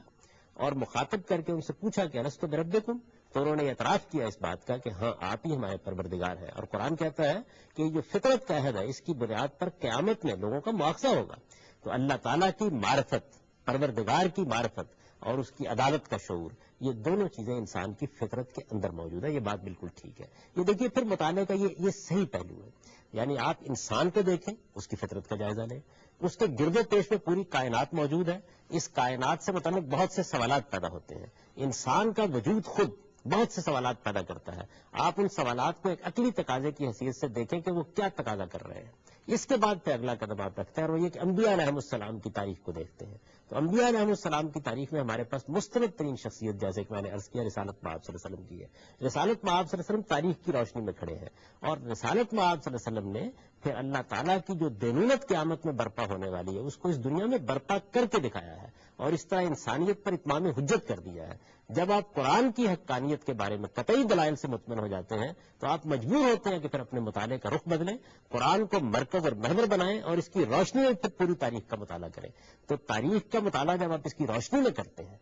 اور مخاطب کر کے ان سے پوچھا کہ الست بربکم، تو انہوں نے اعتراف کیا اس بات کا کہ ہاں آپ ہی ہمارے پروردگار ہیں. اور قرآن کہتا ہے کہ یہ جو فطرت کا عہد ہے اس کی بنیاد پر قیامت میں لوگوں کا مواخذہ ہوگا. تو اللہ تعالیٰ کی معرفت، پروردگار کی معرفت اور اس کی عدالت کا شعور، یہ دونوں چیزیں انسان کی فطرت کے اندر موجود ہے. یہ بات بالکل ٹھیک ہے. یہ دیکھیے پھر مطالعے کا یہ صحیح پہلو ہے. یعنی آپ انسان کو دیکھیں، اس کی فطرت کا جائزہ لیں، اس کے گرد و پیش میں پوری کائنات موجود ہے. اس کائنات سے متعلق بہت سے سوالات پیدا ہوتے ہیں. انسان کا وجود خود بہت سے سوالات پیدا کرتا ہے. آپ ان سوالات کو ایک عقلی تقاضے کی حیثیت سے دیکھیں کہ وہ کیا تقاضا کر رہے ہیں. اس کے بعد پھر اگلا قدم آپ رکھتے ہیں اور وہ یہ کہ انبیاء علیہ السلام کی تاریخ کو دیکھتے ہیں. تو انبیاء علیہ السلام کی تاریخ میں ہمارے پاس مستند ترین شخصیت جیسے کہ میں نے عرض کیا رسالت مآب صلی اللہ علیہ وسلم کی ہے. رسالت مآب صلی اللہ علیہ وسلم تاریخ کی روشنی میں کھڑے ہیں اور رسالت مآب صلی اللہ علیہ وسلم نے پھر اللہ تعالیٰ کی جو دینونت قیامت میں برپا ہونے والی ہے اس کو اس دنیا میں برپا کر کے دکھایا ہے اور اس طرح انسانیت پر اتمام حجت کر دیا ہے. جب آپ قرآن کی حقانیت کے بارے میں قطعی دلائل سے مطمئن ہو جاتے ہیں تو آپ مجبور ہوتے ہیں کہ پھر اپنے مطالعے کا رخ بدلیں، قرآن کو مرکز اور محور بنائیں اور اس کی روشنی میں پھر پوری تاریخ کا مطالعہ کریں. تو تاریخ کا مطالعہ جب آپ اس کی روشنی میں کرتے ہیں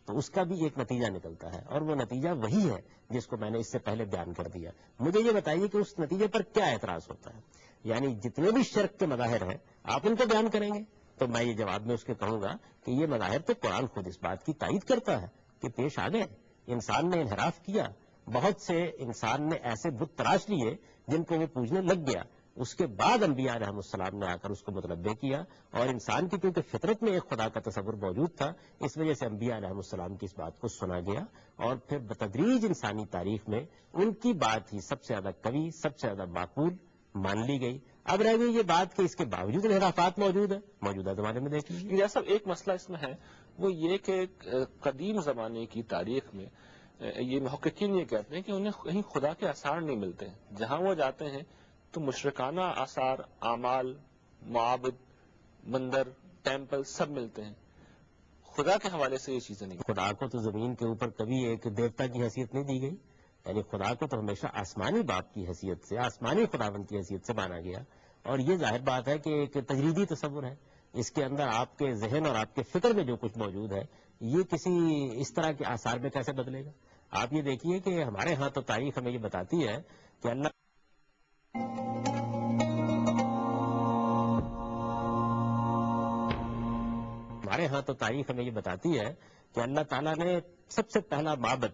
تو اس کا بھی ایک نتیجہ نکلتا ہے اور وہ نتیجہ وہی ہے جس کو میں نے اس سے پہلے بیان کر دیا. مجھے یہ بتائیے کہ اس نتیجے پر کیا اعتراض ہوتا ہے. یعنی جتنے بھی شرک کے مظاہر ہیں آپ ان کو بیان کریں گے تو میں یہ جواب میں اس کے کہوں گا کہ یہ مظاہر تو قرآن خود اس بات کی تائید کرتا ہے کہ پیش آ گئے. انسان نے انحراف کیا، بہت سے انسان نے ایسے بت تراش لیے جن کو وہ پوجنے لگ گیا. اس کے بعد انبیاء علیہ السلام نے آ کر اس کو متنبع کیا، اور انسان کی کیونکہ فطرت میں ایک خدا کا تصور موجود تھا، اس وجہ سے انبیاء علیہ السلام کی اس بات کو سنا گیا، اور پھر بتدریج انسانی تاریخ میں ان کی بات ہی سب سے زیادہ قوی، سب سے زیادہ معقول مان لی گئی۔ اب رہ گئی یہ بات کہ اس کے باوجود انحرافات موجود ہیں، موجودہ زمانے میں دیکھ لیجیے۔ جیسا ایک مسئلہ اس میں ہے وہ یہ کہ قدیم زمانے کی تاریخ میں یہ محققین یہ کہتے ہیں کہ انہیں کہیں خدا کے آثار نہیں ملتے ہیں، جہاں وہ جاتے ہیں تو مشرکانہ آثار، اعمال، معابد، مندر، ٹیمپل سب ملتے ہیں، خدا کے حوالے سے یہ چیزیں نہیں۔ خدا کو تو زمین کے اوپر کبھی ایک دیوتا کی حیثیت نہیں دی گئی، یعنی خدا کو تو ہمیشہ آسمانی باپ کی حیثیت سے، آسمانی خداوند کی حیثیت سے مانا گیا، اور یہ ظاہر بات ہے کہ ایک تجریدی تصور ہے، اس کے اندر آپ کے ذہن اور آپ کے فکر میں جو کچھ موجود ہے یہ کسی اس طرح کے آثار میں کیسے بدلے گا؟ آپ یہ دیکھیے کہ ہمارے ہاں تو تاریخ ہمیں یہ بتاتی ہے کہ اللہ تعالیٰ نے سب سے پہلا معبد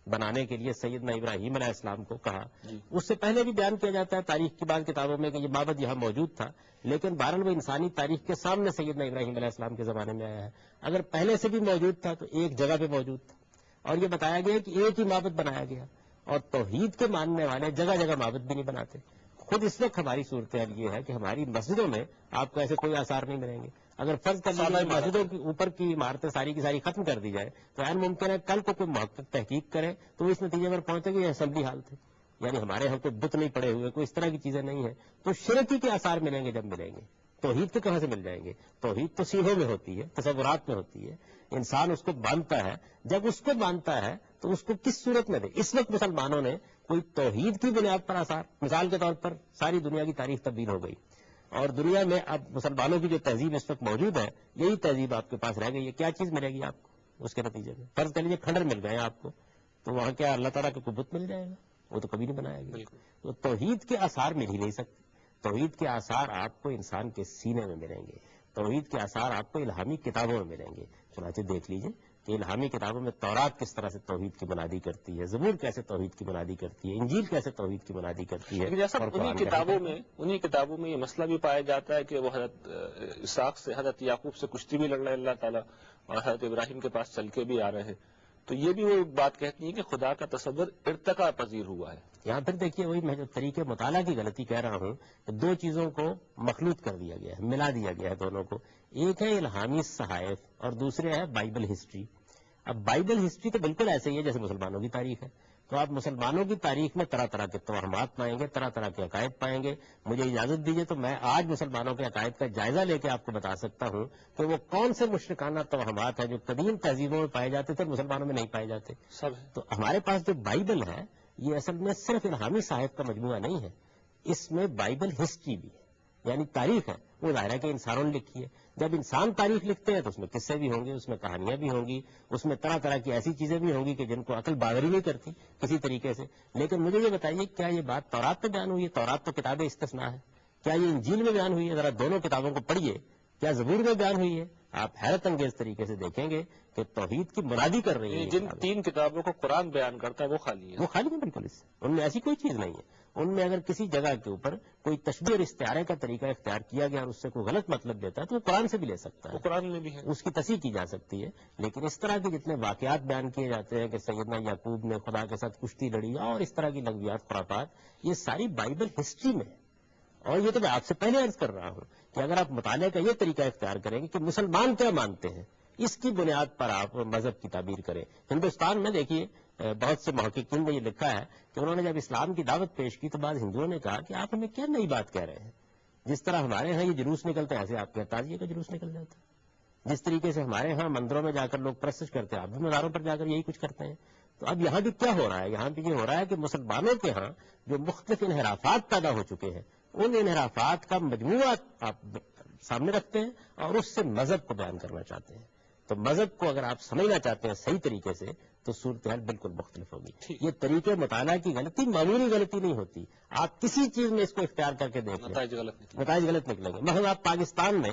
بنانے کے لیے سیدنا ابراہیم علیہ السلام کو کہا۔ اس سے پہلے بھی بیان کیا جاتا ہے تاریخ کی بعض کتابوں میں کہ یہ معبد یہاں موجود تھا، لیکن بہرحال وہ انسانی تاریخ کے سامنے سیدنا ابراہیم علیہ السلام کے زمانے میں آیا ہے۔ اگر پہلے سے بھی موجود تھا تو ایک جگہ پہ موجود تھا، اور یہ بتایا گیا کہ ایک ہی معبد بنایا گیا، اور توحید کے ماننے والے جگہ جگہ معبد بھی نہیں بناتے۔ خود اس وقت ہماری صورتحال یہ ہے کہ ہماری مسجدوں میں آپ کو ایسے کوئی آثار نہیں ملیں گے۔ اگر فرض کر لیجیے مسجدوں کے اوپر کی عمارتیں ساری کی ساری ختم کر دی جائے تو عین ممکن ہے کل کو کوئی محقق تحقیق کرے تو اس نتیجے پر پہنچے کہ یہ اسمبلی ہال تھے، یعنی ہمارے یہاں کوئی بت نہیں پڑے ہوئے، کوئی اس طرح کی چیزیں نہیں ہیں، تو شرک کے آثار ملیں گے جب ملیں گے، توحید کے کہاں سے مل جائیں گے؟ توحید تو سینوں میں ہوتی ہے، تصورات میں ہوتی ہے، انسان اس کو مانتا ہے، جب اس کو مانتا ہے تو اس کو کس صورت میں دے؟ اس وقت مسلمانوں نے کوئی توحید کی بنیاد پر آثار، مثال کے طور پر ساری دنیا کی تاریخ تبدیل ہو گئی، اور دنیا میں اب مسلمانوں کی جو تہذیب اس وقت موجود ہے یہی تہذیب آپ کے پاس رہ گئی ہے، کیا چیز ملے گی آپ کو اس کے نتیجے میں؟ فرض کر لیجیے کھنڈر مل گئے آپ کو، تو وہاں کیا اللہ تعالیٰ کا کوئی بت مل جائے گا؟ وہ تو کبھی نہیں بنایا گیا۔ تو توحید کے آثار مل ہی نہیں سکتے۔ توحید کے آثار آپ کو انسان کے سینے میں ملیں گے، توحید کے آثار آپ کو الہامی کتابوں میں ملیں گے۔ چنانچہ دیکھ لیجیے کہ الہامی کتابوں میں تورات کس طرح سے توحید کی بنادی کرتی ہے، زبور کیسے توحید کی بنادی کرتی ہے، انجیل کیسے توحید کی بنادی کرتی ہے۔ انہی کتابوں میں یہ مسئلہ بھی پایا جاتا ہے کہ وہ حضرت اسحاق سے، حضرت یعقوب سے کشتی بھی لڑ رہے اللہ تعالیٰ، اور حضرت ابراہیم کے پاس چل کے بھی آ رہے ہیں، تو یہ بھی وہ بات کہتی ہے کہ خدا کا تصور ارتقا پذیر ہوا ہے۔ یہاں پھر دیکھیے وہی میں جو طریقے مطالعہ کی غلطی کہہ رہا ہوں کہ دو چیزوں کو مخلوط کر دیا گیا ہے، ملا دیا گیا ہے دونوں کو، ایک ہے الہامی صحائف اور دوسرے ہے بائبل ہسٹری۔ اب بائبل ہسٹری تو بالکل ایسے ہی ہے جیسے مسلمانوں کی تاریخ ہے، تو آپ مسلمانوں کی تاریخ میں طرح طرح کے توہمات پائیں گے، طرح طرح کے عقائد پائیں گے۔ مجھے اجازت دیجیے تو میں آج مسلمانوں کے عقائد کا جائزہ لے کے آپ کو بتا سکتا ہوں کہ وہ کون سے مشرکانہ توہمات ہیں جو قدیم تہذیبوں میں پائے جاتے تھے مسلمانوں میں نہیں پائے جاتے سب۔ تو ہمارے پاس جو بائبل ہے یہ اصل میں صرف الہامی صحائف کا مجموعہ نہیں ہے، اس میں بائبل ہسٹری بھی ہے، یعنی تاریخ ہے، وہ ظاہر ہے کہ انسانوں نے لکھی ہے۔ جب انسان تاریخ لکھتے ہیں تو اس میں قصے بھی ہوں گے، اس میں کہانیاں بھی ہوں گی، اس میں طرح طرح کی ایسی چیزیں بھی ہوں گی کہ جن کو عقل باور ہی نہیں کرتی کسی طریقے سے۔ لیکن مجھے یہ بتائیے کیا یہ بات تورات میں بیان ہوئی ہے؟ تورات تو کتاب استثناء ہے۔ کیا یہ انجیل میں بیان ہوئی ہے؟ ذرا دونوں کتابوں کو پڑھیے، کیا زبور میں بیان ہوئی ہے؟ آپ حیرت انگیز طریقے سے دیکھیں گے کہ توحید کی منادی کر رہی ہے۔ جن تین کتابوں کو قرآن بیان کرتا ہے وہ خالی ہے، وہ خالی ہے بالکل، اس ان میں ایسی کوئی چیز نہیں ہے۔ ان میں اگر کسی جگہ کے اوپر کوئی تشبیہ اور استعارے کا طریقہ اختیار کیا گیا اور اس سے کوئی غلط مطلب دیتا ہے تو وہ قرآن سے بھی لے سکتا ہے، وہ قرآن میں بھی ہے، اس کی تصحیح کی جا سکتی ہے۔ لیکن اس طرح کے جتنے واقعات بیان کیے جاتے ہیں کہ سیدنا یعقوب نے خدا کے ساتھ کشتی لڑی اور اس طرح کی لغویات خرافات، یہ ساری بائبل ہسٹری میں ہے۔ اور یہ تو میں آپ سے پہلے عرض کر رہا ہوں کہ اگر آپ مطالعے کا یہ طریقہ اختیار کریں گے کہ مسلمان کیا مانتے ہیں، اس کی بنیاد پر آپ مذہب کی تعبیر کریں۔ ہندوستان میں دیکھیے بہت سے محققین نے یہ لکھا ہے کہ انہوں نے جب اسلام کی دعوت پیش کی تو بعض ہندوؤں نے کہا کہ آپ ہمیں کیا نئی بات کہہ رہے ہیں، جس طرح ہمارے ہاں یہ جلوس نکلتے ہیں ایسے آپ کے تازیے کا جلوس نکل جاتا ہے، جس طریقے سے ہمارے ہاں مندروں میں جا کر لوگ پرستش کرتے ہیں آپ بھی مزاروں پر جا کر یہی کچھ کرتے ہیں۔ تو اب یہاں بھی کیا ہو رہا ہے؟ یہاں بھی یہ ہو رہا ہے کہ مسلمانوں کے ہاں جو مختلف انحرافات پیدا ہو چکے ہیں ان انحرافات کا مجموعہ آپ سامنے رکھتے ہیں اور اس سے مذہب کو بیان کرنا چاہتے ہیں۔ تو مذہب کو اگر آپ سمجھنا چاہتے ہیں صحیح طریقے سے تو صورتحال بالکل مختلف ہوگی۔ یہ طریقے مطالعہ کی غلطی معمولی غلطی نہیں ہوتی، آپ کسی چیز میں اس کو اختیار کر کے دیکھ لیں نتائج غلط نکلیں گے۔ مثلا آپ پاکستان میں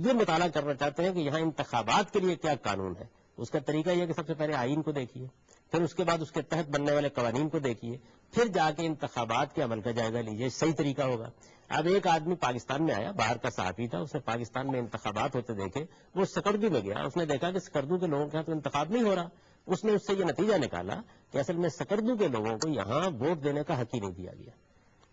یہ مطالعہ کرنا چاہتے ہیں کہ یہاں انتخابات کے لیے کیا قانون ہے، اس کا طریقہ یہ کہ سب سے پہلے آئین کو دیکھیے پھر اس کے بعد اس کے تحت بننے والے قوانین کو دیکھیے، پھر جا کے انتخابات کے عمل کا جائزہ لیجیے، صحیح طریقہ ہوگا۔ اب ایک آدمی پاکستان میں آیا، باہر کا صحافی تھا، اس نے پاکستان میں انتخابات ہوتے دیکھے، وہ سکردو میں گیا، اس نے دیکھا کہ سکردو کے لوگوں کے ہاں تو انتخاب نہیں ہو رہا، اس نے اس سے یہ نتیجہ نکالا کہ اصل میں سکردو کے لوگوں کو یہاں ووٹ دینے کا حق ہی نہیں دیا گیا۔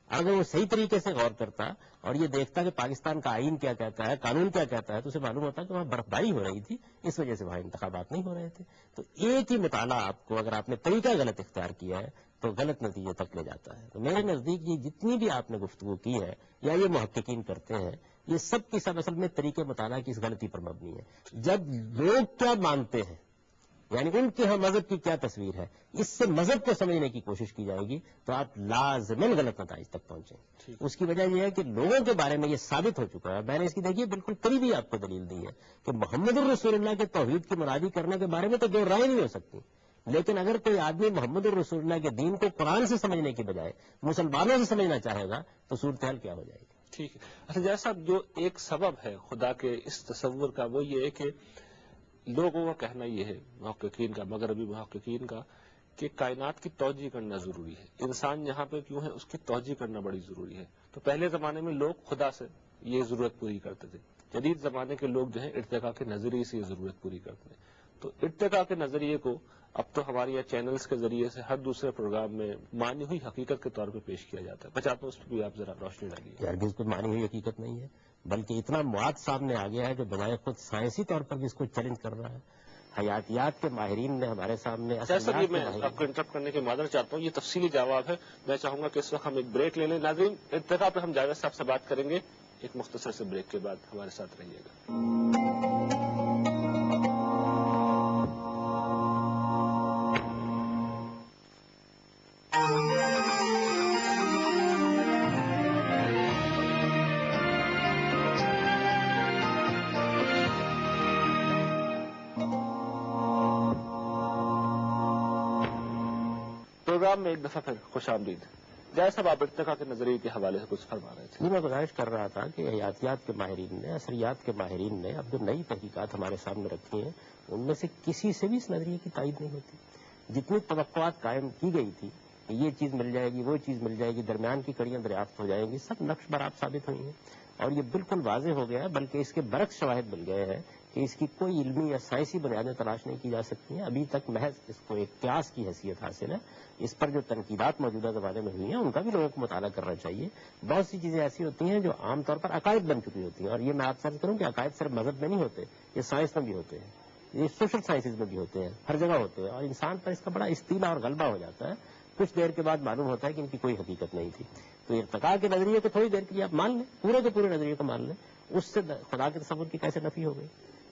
اگر وہ صحیح طریقے سے غور کرتا اور یہ دیکھتا کہ پاکستان کا آئین کیا کہتا ہے، قانون کیا کہتا ہے، تو اسے معلوم ہوتا کہ وہاں برف باری ہو رہی تھی، اس وجہ سے وہاں انتخابات نہیں ہو رہے تھے۔ تو ایک ہی مطالعہ آپ کو، اگر آپ نے طریقہ غلط اختیار کیا ہے تو غلط نتیجے تک لے جاتا ہے۔ تو میرے نزدیک یہ جتنی بھی آپ نے گفتگو کی ہے یا یہ محققین کرتے ہیں، یہ سب کی سب اصل میں طریقے مطالعہ کی اس غلطی پر مبنی ہے۔ جب لوگ کیا مانتے ہیں، یعنی ان کے ہاں مذہب کی کیا تصویر ہے، اس سے مذہب کو سمجھنے کی کوشش کی جائے گی تو آپ لازماً غلط نتائج تک پہنچیں۔ اس کی وجہ یہ ہے کہ لوگوں کے بارے میں یہ ثابت ہو چکا ہے، میں نے اس کی دیکھیے بالکل قریبی آپ کو دلیل دی ہے کہ محمد الرسول اللہ کے توحید کی منادی کرنے کے بارے میں تو دو رائے نہیں ہو سکتی، لیکن اگر کوئی آدمی محمد الرسول اللہ کے دین کو قرآن سے سمجھنے کی بجائے مسلمانوں سے سمجھنا چاہے گا تو صورتحال کیا ہو جائے گی؟ ٹھیک ہے۔ اچھا جیسا جو ایک سبب ہے خدا کے اس تصور کا، وہ یہ ہے کہ لوگوں کا کہنا یہ ہے، محققین کا، مغربی محققین کا، کہ کائنات کی توجہ کرنا ضروری ہے، انسان یہاں پہ کیوں ہے اس کی توجہ کرنا بڑی ضروری ہے۔ تو پہلے زمانے میں لوگ خدا سے یہ ضرورت پوری کرتے تھے، جدید زمانے کے لوگ جو ہیں ارتقاء کے نظریے سے یہ ضرورت پوری کرتے ہیں۔ تو ارتقاء کے نظریے کو اب تو ہمارے یہاں چینلز کے ذریعے سے ہر دوسرے پروگرام میں مانی ہوئی حقیقت کے طور پہ پیش کیا جاتا ہے۔ میں چاہتا ہوں اس پہ بھی آپ ذرا روشنی ڈالیے۔ ہرگز کوئی مانی ہوئی حقیقت نہیں ہے، بلکہ اتنا مواد سامنے آ گیا ہے کہ بجائے خود سائنسی طور پر بھی اس کو چیلنج کر رہا ہے۔ حیاتیات کے ماہرین نے ہمارے سامنے جیسا کہ میں آپ کو انٹرپٹ کرنے کے معذرت چاہتا ہوں، یہ تفصیلی جواب ہے، میں چاہوں گا کہ اس وقت ہم ایک بریک لے لیں۔ ناظرین، ارتقاء پہ ہم جاوید صاحب سے بات کریں گے، ایک مختصر سے بریک کے بعد ہمارے ساتھ رہیے گا۔ پروگرام میں ایک دفعہ پھر خوش آمدید۔ جائے صاحب، آپ ارتقاء کے نظریے کے حوالے سے کچھ فرما رہے تھے۔ میں گزارش کر رہا تھا کہ حیاتیات کے ماہرین نے، اثریات کے ماہرین نے اب جو نئی تحقیقات ہمارے سامنے رکھی ہیں ان میں سے کسی سے بھی اس نظریے کی تائید نہیں ہوتی۔ جتنی توقعات قائم کی گئی تھی کہ یہ چیز مل جائے گی، وہ چیز مل جائے گی، درمیان کی کڑیاں دریافت ہو جائیں گی، سب نقش برآب ثابت ہوئی ہیں اور یہ بالکل واضح ہو گیا ہے، بلکہ اس کے برعکس شواہد مل گئے ہیں کہ اس کی کوئی علمی یا سائنسی بنیادیں تلاش نہیں کی جا سکتی ہیں۔ ابھی تک محض اس کو ایک قیاس کی حیثیت حاصل ہے۔ اس پر جو تنقیدات موجودہ زمانے میں ہوئی ہیں ان کا بھی لوگوں کو مطالعہ کرنا چاہیے۔ بہت سی چیزیں ایسی ہوتی ہیں جو عام طور پر عقائد بن چکی ہوتی ہیں، اور یہ میں آپ سے عرض کروں کہ عقائد صرف مذہب میں نہیں ہوتے، یہ سائنس میں بھی ہوتے ہیں، یہ سوشل سائنسز میں بھی ہوتے ہیں، ہر جگہ ہوتے ہیں، اور انسان پر اس کا بڑا استیلا اور غلبہ ہو جاتا ہے۔ کچھ دیر کے بعد معلوم ہوتا ہے کہ ان کی کوئی حقیقت نہیں تھی۔ تو ارتقاء کے نظریے کو تھوڑی دیر کے لیے آپ مان لیں، پورے کے پورے نظریے کو مان لیں، اس سے خدا کے تصور کی کیسے نفی ہو گئی؟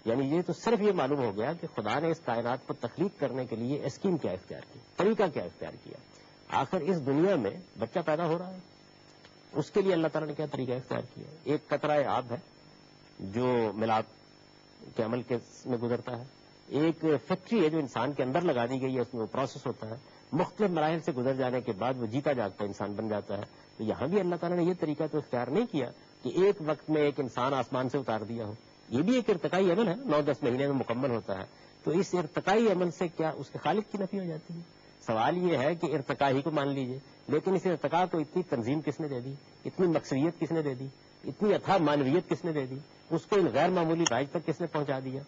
یعنی یہ تو صرف یہ معلوم ہو گیا کہ خدا نے اس کائنات کو تخلیق کرنے کے لیے اسکیم کیا اختیار کی، طریقہ کیا اختیار کیا۔ آخر اس دنیا میں بچہ پیدا ہو رہا ہے، اس کے لیے اللہ تعالیٰ نے کیا طریقہ اختیار کیا؟ ایک قطرہ آب ہے جو ملاپ کے عمل کے میں گزرتا ہے، ایک فیکٹری ہے جو انسان کے اندر لگا دی گئی ہے، اس میں وہ پروسیس ہوتا ہے، مختلف مراحل سے گزر جانے کے بعد وہ جیتا جاگتا انسان بن جاتا ہے۔ تو یہاں بھی اللہ تعالیٰ نے یہ طریقہ تو اختیار نہیں کیا کہ ایک وقت میں ایک انسان آسمان سے اتار دیا ہو۔ یہ بھی ایک ارتقائی عمل ہے، 9-10 مہینے میں مکمل ہوتا ہے۔ تو اس ارتقائی عمل سے کیا اس کے خالق کی نفی ہو جاتی ہے؟ سوال یہ ہے کہ ارتقاء ہی کو مان لیجئے، لیکن اس ارتقاء کو اتنی تنظیم کس نے دے دی، اتنی مقصدیت کس نے دے دی، اتنی اتھا معنویت کس نے دے دی، اس کو ان غیر معمولی رائج تک کس نے پہنچا دیا؟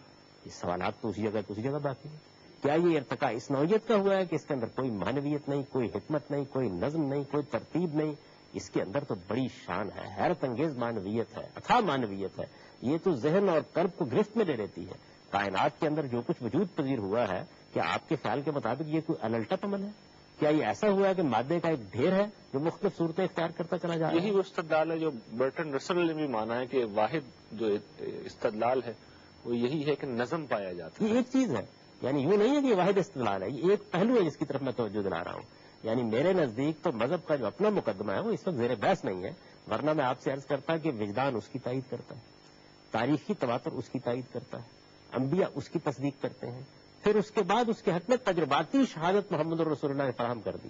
یہ سوالات تو اسی جگہ باقی ہیں۔ کیا یہ ارتقاء اس نوعیت کا ہوا ہے کہ اس کے اندر کوئی معنویت نہیں، کوئی حکمت نہیں، کوئی نظم نہیں، کوئی ترتیب نہیں؟ اس کے اندر تو بڑی شان ہے، حیرت انگیز معنویت ہے، اتھا معنویت ہے۔ یہ تو ذہن اور قلب کو گرفت میں لے لیتی ہے۔ کائنات کے اندر جو کچھ وجود پذیر ہوا ہے، کیا آپ کے خیال کے مطابق یہ کوئی الٹا عمل ہے؟ کیا یہ ایسا ہوا ہے کہ مادے کا ایک ڈھیر ہے جو مختلف صورتیں اختیار کرتا چلا جا رہا ہے؟ یہی وہ استدلال ہے جو برٹن رسل نے بھی مانا ہے کہ واحد جو استدلال ہے وہ یہی ہے کہ نظم پایا جاتا ہے۔ یہ ایک چیز ہے، یعنی یوں نہیں ہے کہ یہ واحد استدلال ہے، یہ ایک پہلو ہے جس کی طرف میں توجہ دلا رہا ہوں۔ یعنی میرے نزدیک تو مذہب کا جو اپنا مقدمہ ہے وہ اس وقت زیر بحث نہیں ہے، ورنہ میں آپ سے عرض کرتا کہ وجدان اس کی تائید کرتا ہے، تاریخی تواتر اس کی تائید کرتا ہے، انبیاء اس کی تصدیق کرتے ہیں، پھر اس کے بعد اس کے حق میں تجرباتی شہادت محمد الرسول اللہ نے فراہم کر دی۔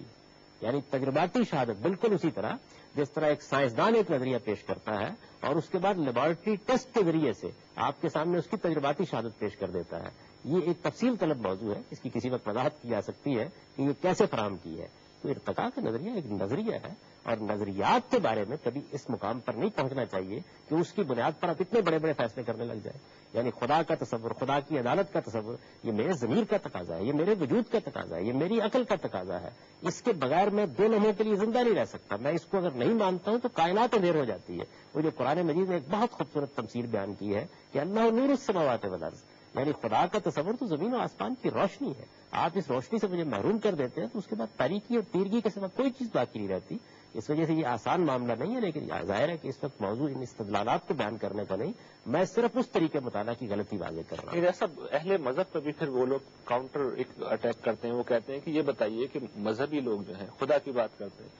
یعنی تجرباتی شہادت بالکل اسی طرح جس طرح ایک سائنسدان ایک نظریہ پیش کرتا ہے اور اس کے بعد لیبارٹری ٹیسٹ کے ذریعے سے آپ کے سامنے اس کی تجرباتی شہادت پیش کر دیتا ہے یہ ایک تفصیل طلب موضوع ہے، اس کی کسی وقت وضاحت کی جا سکتی ہے کہ یہ کیسے فراہم کی ہے. تو ارتقاء کا نظریہ ایک نظریہ ہے، اور نظریات کے بارے میں کبھی اس مقام پر نہیں پہنچنا چاہیے کہ اس کی بنیاد پر آپ اتنے بڑے بڑے فیصلے کرنے لگ جائیں. یعنی خدا کا تصور، خدا کی عدالت کا تصور، یہ میرے ضمیر کا تقاضا ہے، یہ میرے وجود کا تقاضا ہے، یہ میری عقل کا تقاضا ہے. اس کے بغیر میں 2 لمحوں کے لیے زندہ نہیں رہ سکتا. میں اس کو اگر نہیں مانتا ہوں تو کائنات اندھیر ہو جاتی ہے. وہ جو قرآن مجید نے ایک بہت خوبصورت تمثیل بیان کی ہے کہ اللہ نور السماوات والارض، یعنی خدا کا تصور تو زمین و آسمان کی روشنی ہے. آپ اس روشنی سے مجھے محروم کر دیتے ہیں تو اس کے بعد تاریکی اور تیرگی کے سوا کوئی چیز باقی نہیں رہتی. اس وجہ سے یہ آسان معاملہ نہیں ہے، لیکن ظاہر ہے کہ اس وقت موضوع ان استدلالات کو بیان کرنے کا نہیں، میں صرف اس طریقے مطالعہ کی غلطی واضح کر رہا ہوں. ایسا اہل مذہب پہ بھی پھر وہ لوگ کاؤنٹر اٹیک کرتے ہیں. وہ کہتے ہیں کہ یہ بتائیے کہ مذہبی لوگ جو ہیں خدا کی بات کرتے ہیں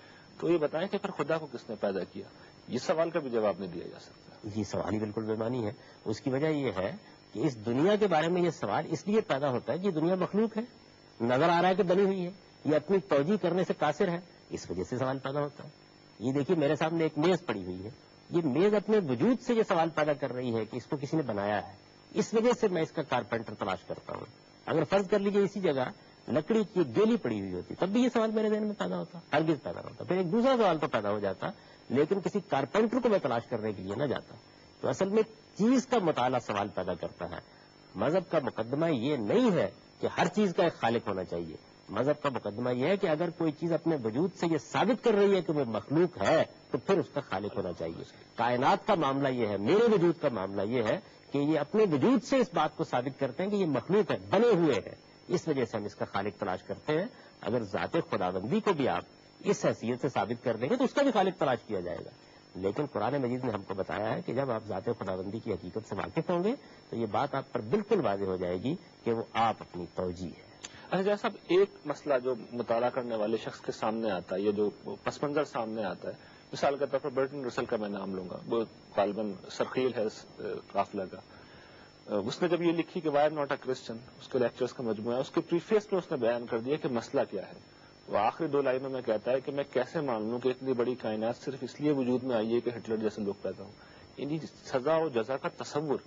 تو یہ بتائیں کہ پھر خدا کو کس نے پیدا کیا. یہ سوال کا بھی جواب نہیں دیا جا سکتا. یہ سوال ہی بالکل بے معنی ہے. اس کی وجہ یہ ہے کہ اس دنیا کے بارے میں یہ سوال اس لیے پیدا ہوتا ہے کہ یہ دنیا مخلوق ہے، نظر آ رہا ہے کہ بنی ہوئی ہے، یہ اپنی توجیہ کرنے سے قاصر ہے، اس وجہ سے سوال پیدا ہوتا ہے. یہ دیکھیے میرے سامنے ایک میز پڑی ہوئی ہے، یہ میز اپنے وجود سے یہ سوال پیدا کر رہی ہے کہ اس کو کسی نے بنایا ہے. اس وجہ سے میں اس کا کارپینٹر تلاش کرتا ہوں. اگر فرض کر لیجیے اسی جگہ لکڑی کی گیلی پڑی ہوئی ہوتی تب بھی یہ سوال میرے ذہن میں پیدا ہوتا، ہرگز پیدا نہ ہوتا. پھر ایک دوسرا سوال تو پیدا ہو جاتا، لیکن کسی کارپینٹر کو میں تلاش کرنے کے لیے نہ جاتا. تو اصل میں چیز کا مطالعہ سوال پیدا کرتا ہے. مذہب کا مقدمہ یہ نہیں ہے کہ ہر چیز کا ایک خالق ہونا چاہیے. مذہب کا مقدمہ یہ ہے کہ اگر کوئی چیز اپنے وجود سے یہ ثابت کر رہی ہے کہ وہ مخلوق ہے تو پھر اس کا خالق ہونا چاہیے. کائنات کا معاملہ یہ ہے، میرے وجود کا معاملہ یہ ہے کہ یہ اپنے وجود سے اس بات کو ثابت کرتے ہیں کہ یہ مخلوق ہے، بنے ہوئے ہیں. اس وجہ سے ہم اس کا خالق تلاش کرتے ہیں. اگر ذات خداوندی کو بھی آپ اس حیثیت سے ثابت کر دیں گے تو اس کا بھی خالق تلاش کیا جائے گا. لیکن قرآن مجید نے ہم کو بتایا ہے کہ جب آپ ذات خداوندی کی حقیقت سے واقف ہوں گے تو یہ بات آپ پر بالکل واضح ہو جائے گی کہ وہ آپ اپنی توجیہ ہے. اچھا جیسا صاحب، ایک مسئلہ جو مطالعہ کرنے والے شخص کے سامنے آتا ہے، یہ جو پس منظر سامنے آتا ہے، مثال کے طور پر برٹن رسل کا میں نام لوں گا، وہ غالباً سرخیل ہے اس قافلہ کا. اس نے جب یہ لکھی کہ why I'm not a Christian, اس کے لیکچرز کا مجموعہ ہے، اس کے پریفیس میں اس نے بیان کر دیا کہ مسئلہ کیا ہے. وہ آخری 2 لائنوں میں کہتا ہے کہ میں کیسے مان لوں کہ اتنی بڑی کائنات صرف اس لیے وجود میں آئی ہے کہ ہٹلر جیسے لوگ پیدا ہوں. یعنی سزا و جزا کا تصور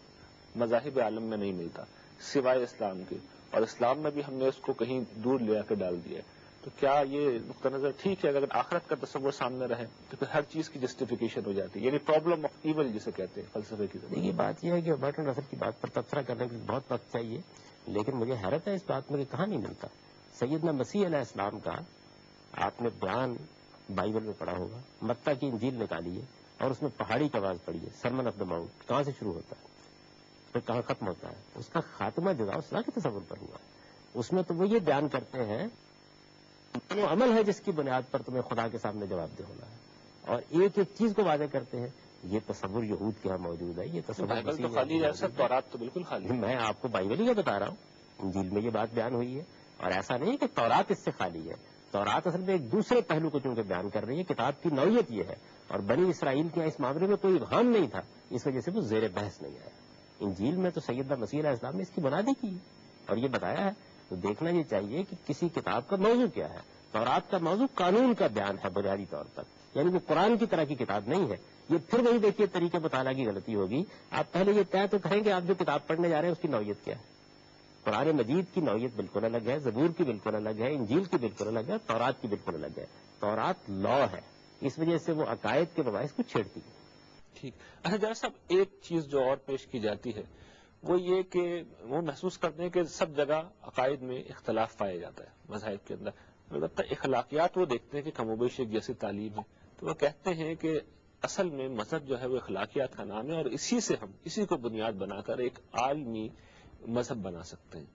مذاہب عالم میں نہیں ملتا سوائے اسلام کے، اور اسلام میں بھی ہم نے اس کو کہیں دور لے آ کے ڈال دیا ہے. تو کیا یہ نقطہ نظر ٹھیک ہے؟ اگر آخرت کا تصور سامنے رہے تو پھر ہر چیز کی جسٹیفیکیشن ہو جاتی ہے، یعنی پرابلم آف ایول جسے کہتے ہیں فلسفے کی زبان. یہ بات یہ ہے کہ برٹن رسل کی بات پر تبصرہ کرنے کے لیے بہت وقت چاہیے، لیکن مجھے حیرت ہے اس بات میں کہ کہاں نہیں ملتا. سیدنا مسیح علیہ السلام کا آپ نے بیان بائبل میں پڑھا ہوگا. متی کی انجیل نکالیے اور اس میں پہاڑی کی آواز پڑھیے، سرمن آف دا ماؤنٹ. کہاں سے شروع ہوتا ہے پھر کہاں ختم ہوتا ہے؟ اس کا خاتمہ جزا صلاح کے تصور پر ہوا. اس میں تو وہ یہ بیان کرتے ہیں وہ عمل ہے جس کی بنیاد پر تمہیں خدا کے سامنے جواب دہ ہونا ہے، اور ایک ایک چیز کو واضح کرتے ہیں. یہ تصور یہود کے ہاں موجود ہے، یہ تصور بائبل تو خالی ہے سر، تورات تو بالکل خالی ہے. میں آپ کو بائبل ہی کا بتا رہا ہوں، انجیل میں یہ بات بیان ہوئی ہے. اور ایسا نہیں کہ تورات اس سے خالی ہے. تورات اصل میں ایک دوسرے پہلو کو چونکہ بیان کر رہی ہے. کتاب کی نوعیت یہ ہے، اور بنی اسرائیل کے اس معاملے میں کوئی ابہام نہیں تھا، اس وجہ سے وہ زیر بحث نہیں آیا. انجیل میں تو سیدنا مسیح علیہ السلام نے اس کی بنیادی کی ہے اور یہ بتایا ہے. تو دیکھنا یہ چاہیے کہ کسی کتاب کا موضوع کیا ہے. تورات کا موضوع قانون کا بیان ہے بنیادی طور پر، یعنی وہ قرآن کی طرح کی کتاب نہیں ہے. یہ پھر وہی دیکھیے طریقے مطالعہ کی غلطی ہوگی. آپ پہلے یہ طے تو کریں کہ آپ جو کتاب پڑھنے جا رہے ہیں اس کی نوعیت کیا ہے. قرآن مجید کی نوعیت بالکل الگ ہے، زبور کی بالکل الگ ہے، انجیل کی بالکل الگ ہے، تورات کی بالکل الگ ہے. تورات لا ہے، اس وجہ سے وہ عقائد کے مباحث کو چھیڑتی ہے. ٹھیک. اچھا جناب صاحب، ایک چیز جو اور پیش کی جاتی ہے وہ یہ کہ وہ محسوس کرتے ہیں کہ سب جگہ عقائد میں اختلاف پایا جاتا ہے مذاہب کے اندر. البتہ اخلاقیات وہ دیکھتے ہیں کہ کم و بیش ایک جیسی تعلیم ہے، تو وہ کہتے ہیں کہ اصل میں مذہب جو ہے وہ اخلاقیات کا نام ہے، اور اسی سے ہم اسی کو بنیاد بنا کر ایک عالمی مذہب بنا سکتے ہیں.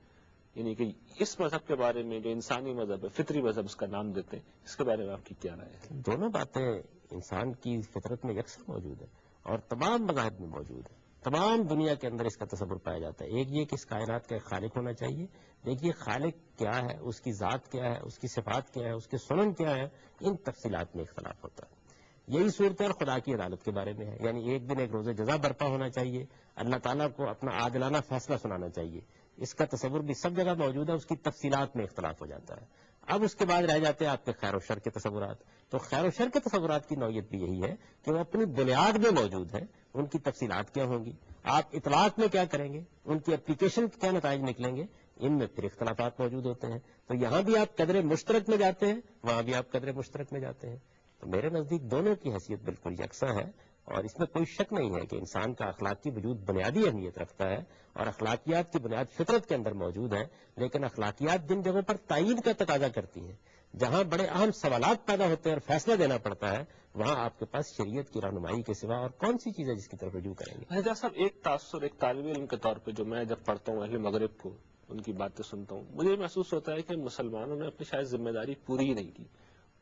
یعنی کہ اس مذہب کے بارے میں جو انسانی مذہب ہے، فطری مذہب اس کا نام دیتے ہیں، اس کے بارے میں آپ کی کیا رائے ہے؟ دونوں باتیں انسان کی فطرت میں یکساں موجود ہے اور تمام مذاہب میں موجود ہے. تمام دنیا کے اندر اس کا تصور پایا جاتا ہے. ایک یہ کہ اس کائنات کا ایک خالق ہونا چاہیے. دیکھیے خالق کیا ہے، اس کی ذات کیا ہے، اس کی صفات کیا ہے، اس کے سنن کیا ہے، ان تفصیلات میں اختلاف ہوتا ہے. یہی صورتحال خدا کی عدالت کے بارے میں ہے. یعنی ایک دن ایک روز جزا برپا ہونا چاہیے، اللہ تعالیٰ کو اپنا عادلانہ فیصلہ سنانا چاہیے. اس کا تصور بھی سب جگہ موجود ہے، اس کی تفصیلات میں اختلاف ہو جاتا ہے. اب اس کے بعد رہ جاتے ہیں آپ کے خیر و شر کے تصورات. تو خیر و شر کے تصورات کی نوعیت بھی یہی ہے کہ وہ اپنی بنیاد میں موجود ہیں. ان کی تفصیلات کیا ہوں گی, آپ اطلاق میں کیا کریں گے, ان کی اپلیکیشن کے کیا نتائج نکلیں گے, ان میں پھر اختلافات موجود ہوتے ہیں. تو یہاں بھی آپ قدر مشترک میں جاتے ہیں, وہاں بھی آپ قدر مشترک میں جاتے ہیں. تو میرے نزدیک دونوں کی حیثیت بالکل یکساں ہے, اور اس میں کوئی شک نہیں ہے کہ انسان کا اخلاقی وجود بنیادی اہمیت رکھتا ہے, اور اخلاقیات کی بنیاد فطرت کے اندر موجود ہے. لیکن اخلاقیات جن جگہوں پر تعین کا تقاضا کرتی ہیں, جہاں بڑے اہم سوالات پیدا ہوتے ہیں اور فیصلہ دینا پڑتا ہے, وہاں آپ کے پاس شریعت کی رہنمائی کے سوا اور کون سی چیز ہے جس کی طرف رجوع کریں گے. حجاز صاحب, ایک تاثر ایک طالب علم کے طور پہ جو میں جب پڑھتا ہوں اہل مغرب کو, ان کی باتیں سنتا ہوں, مجھے محسوس ہوتا ہے کہ مسلمانوں نے اپنی شاید ذمہ داری پوری ہی نہیں کی.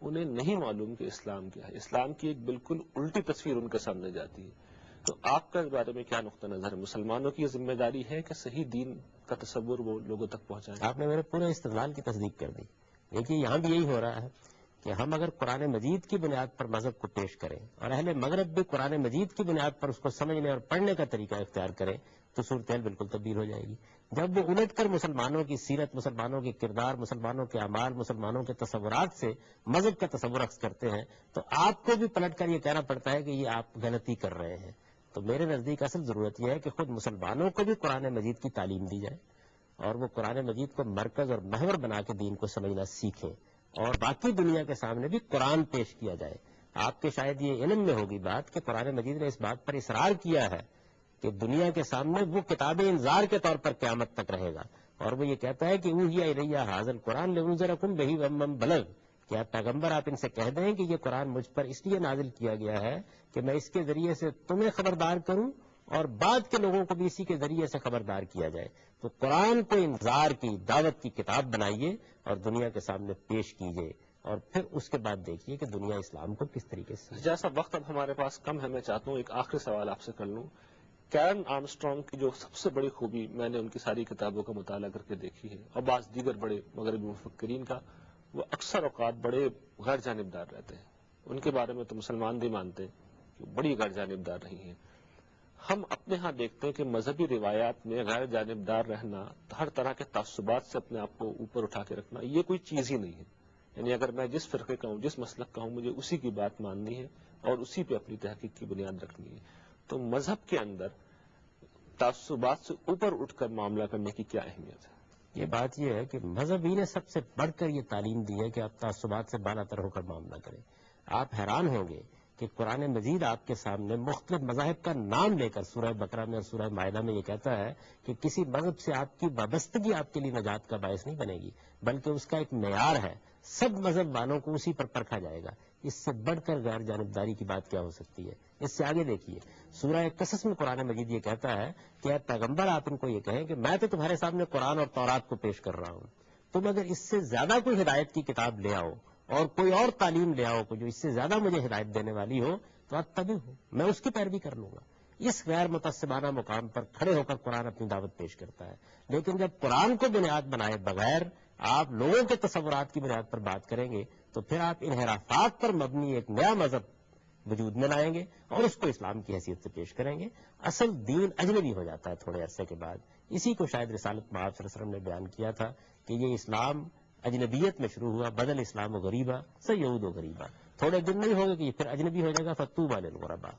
انہیں نہیں معلوم کہ اسلام کیا ہے. اسلام کی ایک بالکل الٹی تصویر ان کے سامنے جاتی ہے. تو آپ کا اس بارے میں کیا نقطہ نظر ہے؟ مسلمانوں کی یہ ذمہ داری ہے کہ صحیح دین کا تصور وہ لوگوں تک پہنچائیں؟ آپ نے میرے پورے استدلال کی تصدیق کر دی. دیکھیے, یہاں بھی یہی ہو رہا ہے کہ ہم اگر قرآن مجید کی بنیاد پر مذہب کو پیش کریں, اور اہل مغرب بھی قرآن مجید کی بنیاد پر اس کو سمجھنے اور پڑھنے کا طریقہ اختیار کریں, تو صورتحال بالکل تبدیل ہو جائے گی. جب وہ الٹ کر مسلمانوں کی سیرت, مسلمانوں کے کردار, مسلمانوں کے اعمال, مسلمانوں کے تصورات سے مذہب کا تصور اخذ کرتے ہیں, تو آپ کو بھی پلٹ کر یہ کہنا پڑتا ہے کہ یہ آپ غلطی کر رہے ہیں. تو میرے نزدیک اصل ضرورت یہ ہے کہ خود مسلمانوں کو بھی قرآن مجید کی تعلیم دی جائے, اور وہ قرآن مجید کو مرکز اور محور بنا کے دین کو سمجھنا سیکھیں, اور باقی دنیا کے سامنے بھی قرآن پیش کیا جائے. آپ کے شاید یہ علم میں ہوگی بات کہ قرآن مجید نے اس بات پر اصرار کیا ہے کہ دنیا کے سامنے وہ کتاب انذار کے طور پر قیامت تک رہے گا, اور وہ یہ کہتا ہے کہ اوحی الیہ ھذا القرآن لانذرکم بہ ومن بلغ, کیا پیغمبر آپ ان سے کہہ دیں کہ یہ قرآن مجھ پر اس لیے نازل کیا گیا ہے کہ میں اس کے ذریعے سے تمہیں خبردار کروں اور بعد کے لوگوں کو بھی اسی کے ذریعے سے خبردار کیا جائے. تو قرآن کو انذار کی, دعوت کی کتاب بنائیے اور دنیا کے سامنے پیش کیجیے, اور پھر اس کے بعد دیکھیے کہ دنیا اسلام کو کس طریقے سے. جیسا وقت اب ہمارے پاس کم ہے, میں چاہتا ہوں ایک آخری سوال آپ سے کر لوں. کیرن آرمسٹرانگ کی جو سب سے بڑی خوبی میں نے ان کی ساری کتابوں کا مطالعہ کر کے دیکھی ہے, اور بعض دیگر بڑے مغربی مفکرین کا, وہ اکثر اوقات بڑے غیر جانبدار رہتے ہیں. ان کے بارے میں تو مسلمان بھی مانتے ہیں کہ بڑی غیر جانبدار رہی ہیں. ہم اپنے ہاں دیکھتے ہیں کہ مذہبی روایات میں غیر جانبدار رہنا, ہر طرح کے تعصبات سے اپنے آپ کو اوپر اٹھا کے رکھنا, یہ کوئی چیز ہی نہیں ہے. یعنی اگر میں جس فرقے کا ہوں, جس مسلک کا ہوں, مجھے اسی کی بات ماننی ہے اور اسی پہ اپنی تحقیق کی بنیاد رکھنی ہے. تو مذہب کے اندر تعصبات سے اوپر اٹھ کر معاملہ کرنے کی کیا اہمیت ہے؟ یہ بات یہ ہے کہ مذہب ہی نے سب سے بڑھ کر یہ تعلیم دی ہے کہ آپ تعصبات سے بالا تر ہو کر معاملہ کریں. آپ حیران ہوں گے کہ قرآن مجید آپ کے سامنے مختلف مذاہب کا نام لے کر سورہ بقرہ میں اور سورہ مائدہ میں یہ کہتا ہے کہ کسی مذہب سے آپ کی وابستگی آپ کے لیے نجات کا باعث نہیں بنے گی, بلکہ اس کا ایک معیار ہے. سب مذہب والوں کو اسی پر پرکھا جائے گا. اس سے بڑھ کر غیر جانبداری کی بات کیا ہو سکتی ہے؟ اس سے آگے دیکھیے, سورہ قصص میں قرآن مجید یہ کہتا ہے کہ اے پیغمبر, آپ ان کو یہ کہیں کہ میں تو تمہارے سامنے قرآن اور تورات کو پیش کر رہا ہوں, تم اگر اس سے زیادہ کوئی ہدایت کی کتاب لے آؤ اور کوئی اور تعلیم لے آؤ جو اس سے زیادہ مجھے ہدایت دینے والی ہو, تو آپ تبھی ہو, میں اس کی پیروی کر لوں گا. اس غیر متعصبانہ مقام پر کھڑے ہو کر قرآن اپنی دعوت پیش کرتا ہے. لیکن جب قرآن کو بنیاد بنائے بغیر آپ لوگوں کے تصورات کی بنیاد پر بات کریں گے, تو پھر آپ انحرافات پر مبنی ایک نیا مذہب وجود میں لائیں گے اور اس کو اسلام کی حیثیت سے پیش کریں گے. اصل دین اجنبی ہو جاتا ہے تھوڑے عرصے کے بعد. اسی کو شاید رسالت میں آپ صلی اللہ علیہ وسلم نے بیان کیا تھا کہ یہ اسلام اجنبیت میں شروع ہوا, بدل اسلام و غریبہ سیعود و غریبہ. تھوڑے دن نہیں ہوگے کہ یہ پھر اجنبی ہو جائے گا, فطوبی للغرباء.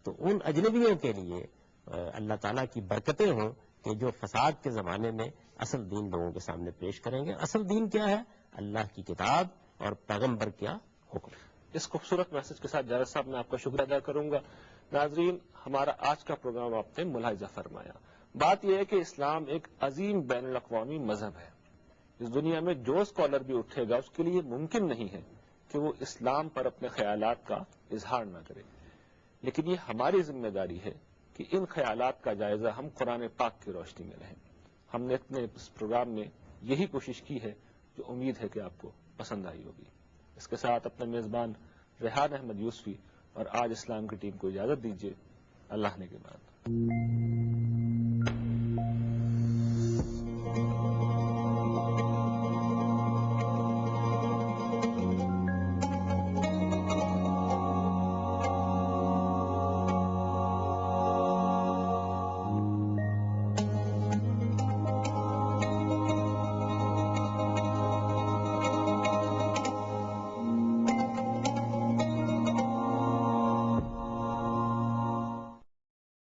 تو ان اجنبیوں کے لیے اللہ تعالیٰ کی برکتیں ہوں کہ جو فساد کے زمانے میں اصل دین لوگوں کے سامنے پیش کریں گے. اصل دین کیا ہے؟ اللہ کی کتاب اور پیغمبر کیا حکم. اس خوبصورت میسج کے ساتھ جاوید صاحب میں آپ کا شکریہ ادا کروں گا. ناظرین, ہمارا آج کا پروگرام آپ نے ملاحظہ فرمایا. بات یہ ہے کہ اسلام ایک عظیم بین الاقوامی مذہب ہے. اس دنیا میں جو اسکالر بھی اٹھے گا اس کے لیے ممکن نہیں ہے کہ وہ اسلام پر اپنے خیالات کا اظہار نہ کرے. لیکن یہ ہماری ذمہ داری ہے کہ ان خیالات کا جائزہ ہم قرآن پاک کی روشنی میں لیں. ہم نے اپنے اس پروگرام میں یہی کوشش کی ہے جو امید ہے کہ آپ کو پسند آئی ہوگی. اس کے ساتھ اپنے میزبان ریحان احمد یوسفی اور آج اسلام کی ٹیم کو اجازت دیجیے. اللہ نے کے بعد.